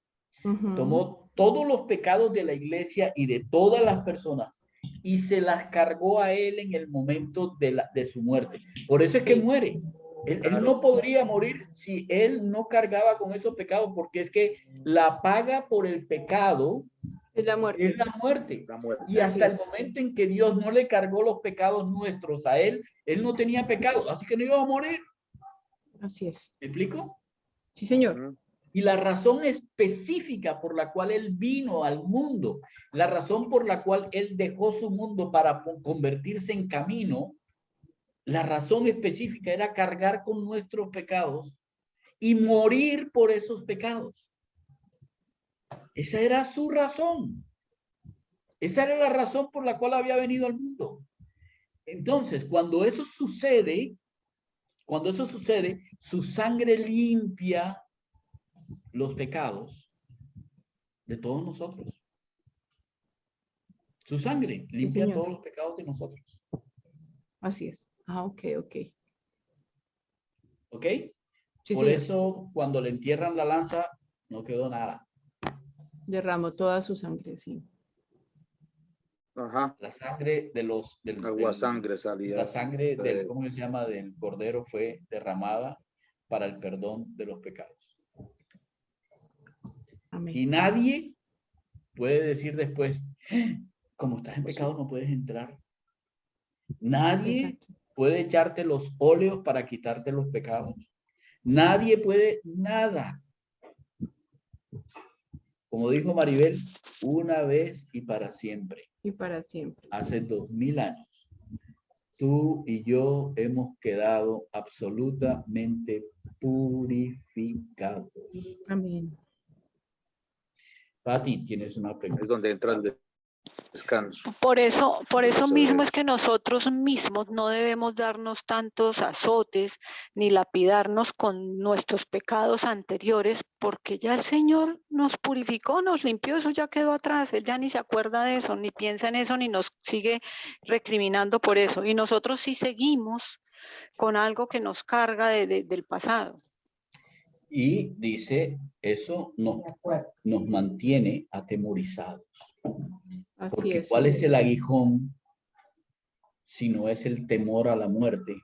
Ujú. tomó todos los pecados de la iglesia y de todas las personas y se las cargó a Él en el momento de su muerte. Por eso es que Sí. muere. Él no podría morir si Él no cargaba con esos pecados, porque es que la paga por el pecado Es la muerte. es la muerte. La muerte. Y hasta el Así es. momento en que Dios no le cargó los pecados nuestros a Él, Él no tenía pecado, así que no iba a morir. Así es. ¿Me explico? Sí, señor. Ujú. Y la razón específica por la cual Él vino al mundo, la razón por la cual Él dejó su mundo para convertirse en camino, la razón específica era cargar con nuestros pecados y morir por esos pecados. Esa era su razón. Esa era la razón por la cual había venido al mundo. Entonces, cuando eso sucede, su sangre limpia los pecados de todos nosotros. Su sangre limpia señor. todos los pecados de nosotros. Así es. Ah, ok. ¿Ok? Sí, Por señor. eso, cuando le entierran la lanza, no quedó nada. Derramó toda su sangre, sí. Ajá. La sangre Agua sangre salía. la sangre del, ¿cómo se llama? Del cordero fue derramada para el perdón de los pecados. Amén. Y nadie puede decir después, como estás en Pues pecado no puedes entrar. Nadie Exacto. puede echarte los óleos para quitarte los pecados. Nadie puede nada. Como dijo Maribel, una vez y para siempre. Y para siempre. Hace 2000 años, tú y yo hemos quedado absolutamente purificados. Amén. Pati, tienes una pregunta. es donde entra el descanso. Por eso Los mismo es que hebreos. nosotros mismos no debemos darnos tantos azotes ni lapidarnos con nuestros pecados anteriores, porque ya el Señor nos purificó, nos limpió, eso ya quedó atrás. Él ya ni se acuerda de eso, ni piensa en eso, ni nos sigue recriminando por eso. Y nosotros sí seguimos con algo que nos carga del pasado. Y dice, eso nos mantiene atemorizados. Así Porque es. ¿cuál es el aguijón si no es el temor a la muerte?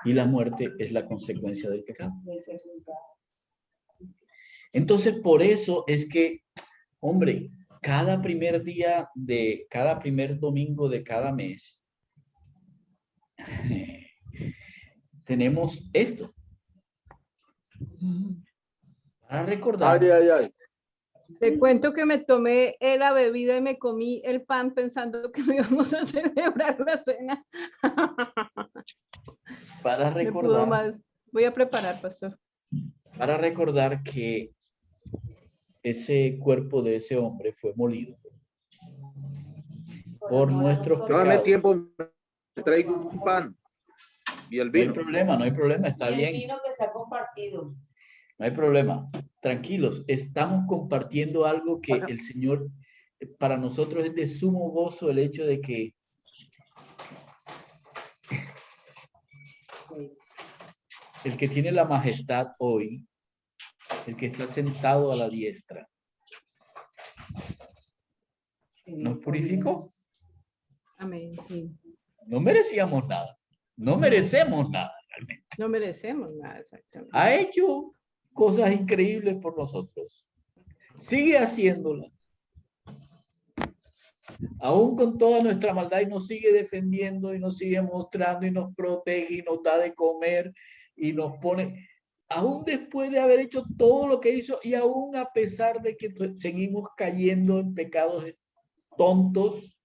Y la muerte es la consecuencia del pecado. Entonces, por eso es que, hombre, cada primer domingo de cada mes, tenemos esto. Para recordar. Ay. Te cuento que me tomé la bebida y me comí el pan pensando que no íbamos a celebrar la cena. Para Me pudo recordar. más. Voy a preparar, pastor. Para recordar que ese cuerpo de ese hombre fue molido por nuestros Dame pecados. tiempo, me traigo un pan y el No hay vino. problema, no hay problema, está bien. El vino que se ha compartido. No hay problema. Tranquilos, estamos compartiendo algo que el Señor, para nosotros es de sumo gozo el hecho de que el que tiene la majestad hoy, el que está sentado a la diestra, nos purificó. Amén. Sí. No merecíamos nada. No merecemos nada realmente. No merecemos nada, exactamente. Ha hecho cosas increíbles por nosotros. Sigue haciéndolas. Aún con toda nuestra maldad y nos sigue defendiendo y nos sigue mostrando y nos protege y nos da de comer y nos pone, aún después de haber hecho todo lo que hizo y aún a pesar de que seguimos cayendo en pecados tontos,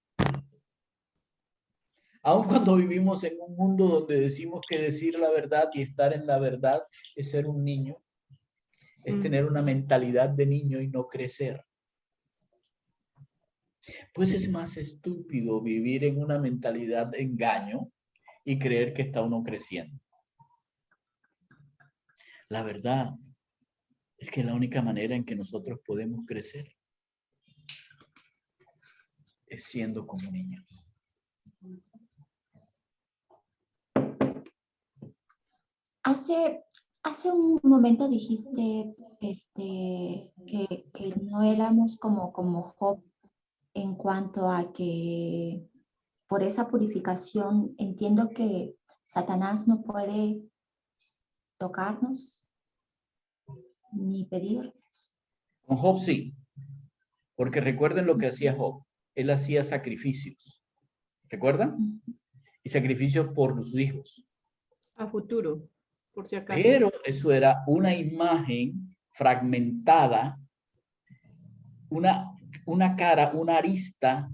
Aun cuando vivimos en un mundo donde decimos que decir la verdad y estar en la verdad es ser un niño, es tener una mentalidad de niño y no crecer. Pues es más estúpido vivir en una mentalidad de engaño y creer que está uno creciendo. La verdad es que la única manera en que nosotros podemos crecer es siendo como niños. Hace un momento dijiste que no éramos como Job en cuanto a que por esa purificación entiendo que Satanás no puede tocarnos ni pedirnos. Con Job sí, porque recuerden lo que hacía Job. Él hacía sacrificios. ¿Recuerdan? Y sacrificios por sus hijos. A futuro, por si acaso. Pero eso era una imagen fragmentada, una cara, una arista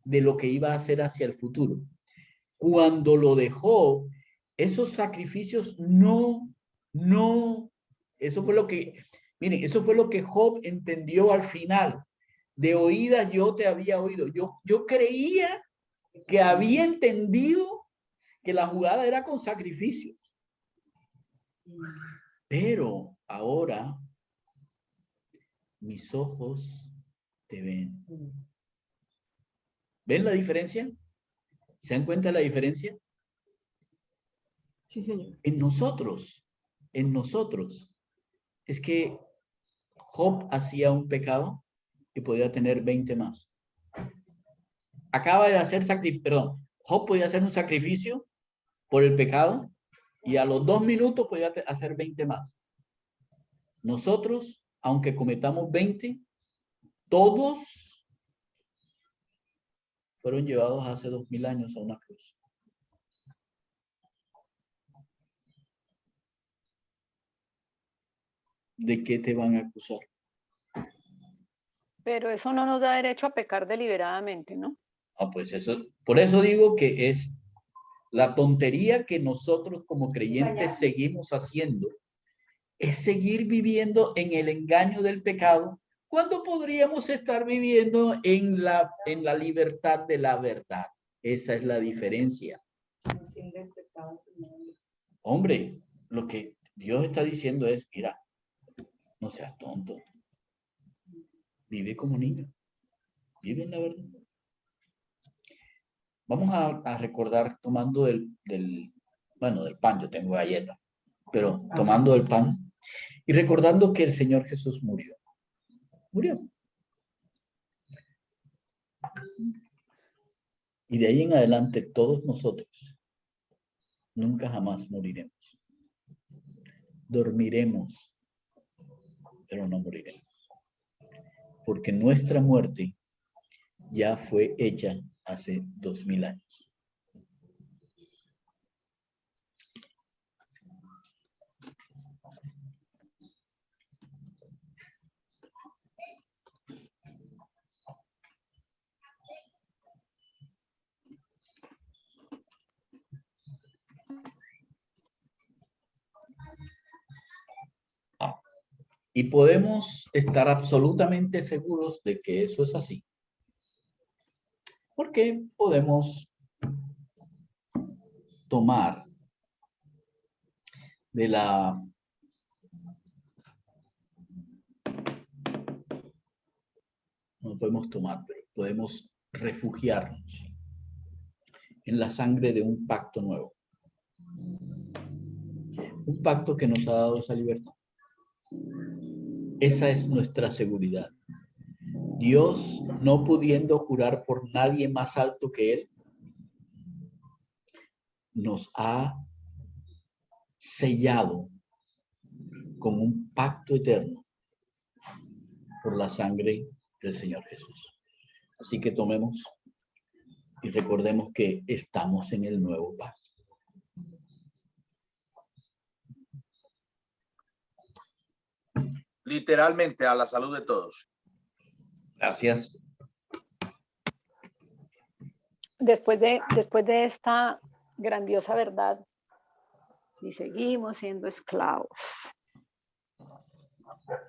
de lo que iba a hacer hacia el futuro. Cuando lo dejó, esos sacrificios eso fue lo que, miren, eso fue lo que Job entendió al final. De oídas yo te había oído. Yo creía que había entendido que la jugada era con sacrificios. Pero ahora mis ojos te ven. ¿Ven la diferencia? ¿Se dan cuenta de la diferencia? Sí, señor. En nosotros, es que Job hacía un pecado y podía tener 20 más. Acaba de hacer sacrificio, perdón, Job podía hacer un sacrificio por el pecado y a los 2 minutos podía hacer 20 más. Nosotros, aunque cometamos 20, todos fueron llevados hace 2000 años a una cruz. ¿De qué te van a acusar? Pero eso no nos da derecho a pecar deliberadamente, ¿no? Ah, pues eso, por eso digo que es la tontería que nosotros como creyentes seguimos haciendo, es seguir viviendo en el engaño del pecado, cuando podríamos estar viviendo en la libertad de la verdad. Esa es la diferencia. Hombre, lo que Dios está diciendo es, mira, no seas tonto. Vive como niño. Vive en la verdad. Vamos a recordar tomando del pan, yo tengo galleta, pero tomando el pan y recordando que el Señor Jesús murió. Murió. Y de ahí en adelante todos nosotros nunca jamás moriremos. Dormiremos, pero no moriremos. Porque nuestra muerte ya fue hecha hace 2000 años. Y podemos estar absolutamente seguros de que eso es así. Porque podemos tomar de la no podemos tomar, pero podemos refugiarnos en la sangre de un pacto nuevo. Un pacto que nos ha dado esa libertad. Esa es nuestra seguridad. Dios, no pudiendo jurar por nadie más alto que Él, nos ha sellado con un pacto eterno por la sangre del Señor Jesús. Así que tomemos y recordemos que estamos en el nuevo pacto. Literalmente, a la salud de todos. Gracias. después de esta grandiosa verdad, y seguimos siendo esclavos.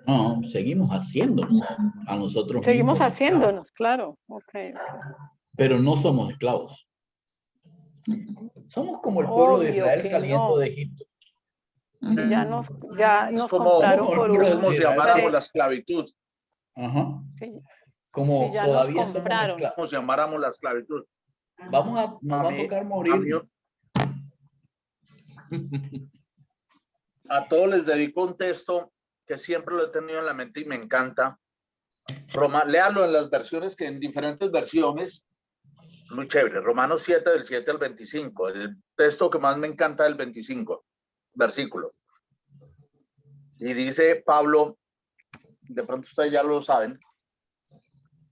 No, seguimos haciéndonos a nosotros Seguimos mismos esclavos, haciéndonos, claro. Okay. pero no somos esclavos. Somos como el pueblo de Obvio Israel que saliendo no. de Egipto. Ya Es nos como, compraron Como el por pueblo es de como un si Israel llamáramos la saliendo. esclavitud. Ajá. sí, Como ya nos todavía somos compraron. esclavos. Como si llamáramos la esclavitud. Nos va a tocar morir. A todos les dedico un texto que siempre lo he tenido en la mente y me encanta. Léalo en las versiones, que en diferentes versiones, muy chévere. Romanos 7, del 7 al 25. El texto que más me encanta del 25, versículo. Y dice Pablo, de pronto ustedes ya lo saben,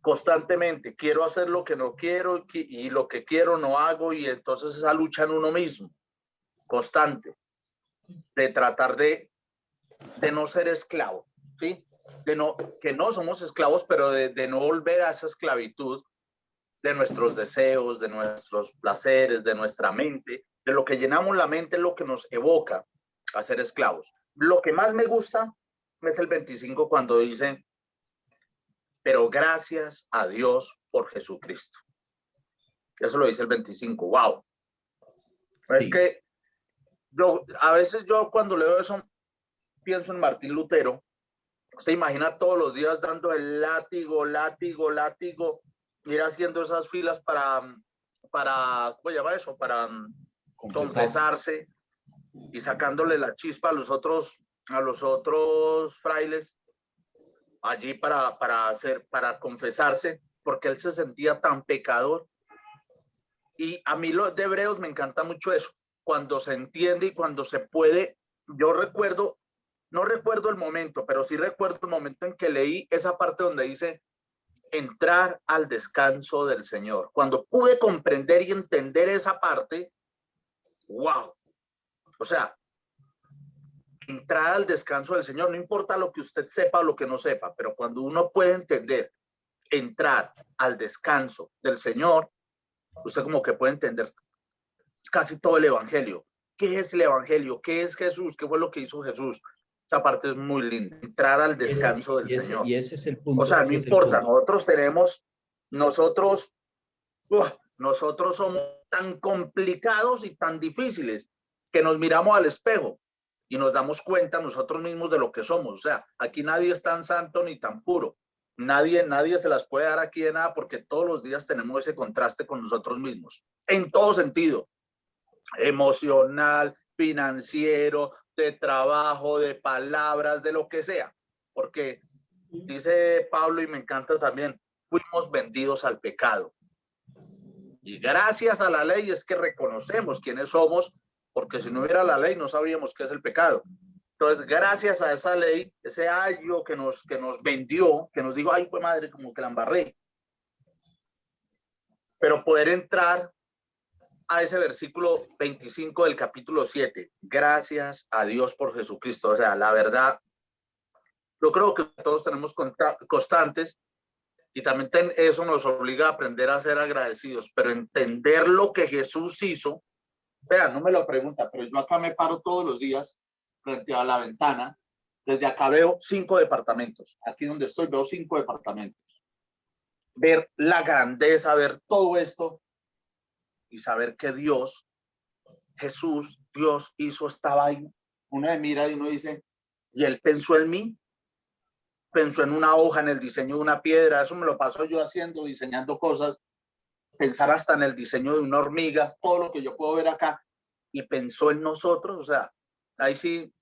constantemente, quiero hacer lo que no quiero y lo que quiero no hago, y entonces esa lucha en uno mismo, constante, de tratar de no ser esclavo, ¿sí? Que no somos esclavos, pero de no volver a esa esclavitud de nuestros deseos, de nuestros placeres, de nuestra mente, de lo que llenamos la mente, es lo que nos evoca a ser esclavos. Lo que más me gusta es el 25, cuando dice, pero gracias a Dios por Jesucristo. Eso lo dice el 25. ¡Wow! Sí. Es que a veces yo cuando leo eso pienso en Martín Lutero. Usted imagina todos los días dando el látigo, ir haciendo esas filas para ¿cómo se llama eso? Para confesarse y sacándole la chispa a los otros frailes allí para confesarse, porque él se sentía tan pecador. Y a mí de Hebreos me encanta mucho eso, cuando se entiende y cuando se puede. Yo recuerdo, no recuerdo el momento, pero sí recuerdo el momento en que leí esa parte donde dice entrar al descanso del Señor. Cuando pude comprender y entender esa parte, wow. O sea, entrar al descanso del Señor, no importa lo que usted sepa o lo que no sepa, pero cuando uno puede entender, entrar al descanso del Señor, usted como que puede entender casi todo el evangelio. ¿Qué es el evangelio? ¿Qué es Jesús? ¿Qué fue lo que hizo Jesús? Esa parte es muy linda, entrar al descanso del Señor. Y ese es el punto. O sea, no importa, nosotros somos tan complicados y tan difíciles que nos miramos al espejo y nos damos cuenta nosotros mismos de lo que somos. O sea, aquí nadie es tan santo ni tan puro. Nadie se las puede dar aquí de nada, porque todos los días tenemos ese contraste con nosotros mismos, en todo sentido, emocional, financiero, de trabajo, de palabras, de lo que sea, porque dice Pablo, y me encanta también, fuimos vendidos al pecado. Y gracias a la ley es que reconocemos quiénes somos, porque si no hubiera la ley no sabríamos qué es el pecado. Entonces, gracias a esa ley, ese ayo que nos vendió, que nos dijo, ay, pues madre, como que la embarré. Pero poder entrar a ese versículo 25 del capítulo 7, gracias a Dios por Jesucristo. O sea, la verdad, yo creo que todos tenemos constantes, y también eso nos obliga a aprender a ser agradecidos, pero entender lo que Jesús hizo. Vean, no me lo pregunta, pero yo acá me paro todos los días frente a la ventana. Desde acá veo 5 departamentos. Aquí donde estoy veo 5 departamentos. Ver la grandeza, ver todo esto y saber que Dios, Jesús, Dios hizo esta vaina. Uno me mira y uno dice, ¿y él pensó en mí? Pensó en una hoja, en el diseño de una piedra. Eso me lo paso yo haciendo, diseñando cosas. Pensar hasta en el diseño de una hormiga, todo lo que yo puedo ver acá. Y pensó en nosotros. O sea, ahí sí,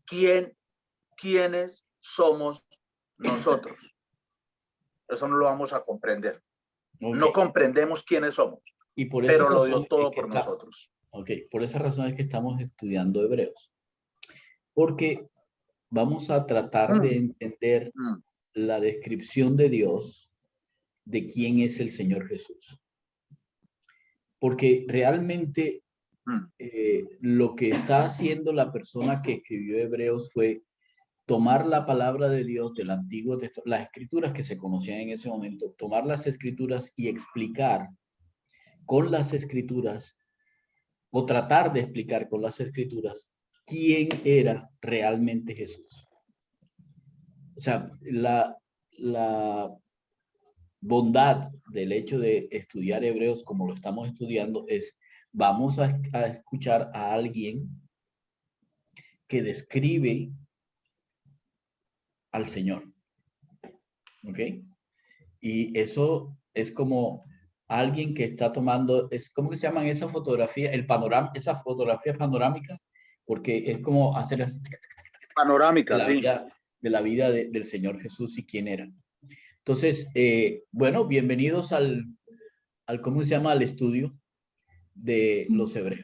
¿quiénes somos nosotros? Eso no lo vamos a comprender. Okay. No comprendemos quiénes somos. Y por pero lo dio todo por nosotros. Ok, por esa razón es que estamos estudiando Hebreos. Porque vamos a tratar de entender la descripción de Dios de quién es el Señor Jesús. Porque realmente lo que está haciendo la persona que escribió Hebreos fue tomar la palabra de Dios del Antiguo Testamento, las escrituras que se conocían en ese momento, tomar las escrituras y explicar con las escrituras o tratar de explicar con las escrituras quién era realmente Jesús. O sea, la bondad del hecho de estudiar Hebreos como lo estamos estudiando es, vamos a escuchar a alguien que describe al Señor. ¿Ok? Y eso es como alguien que está tomando, ¿cómo que se llaman esa fotografía? El panorama, esa fotografía panorámica, porque es como hacer Panorámica, sí. de la vida del Señor Jesús y quién era. Entonces, bueno, bienvenidos al ¿cómo se llama? Al estudio de los hebreos.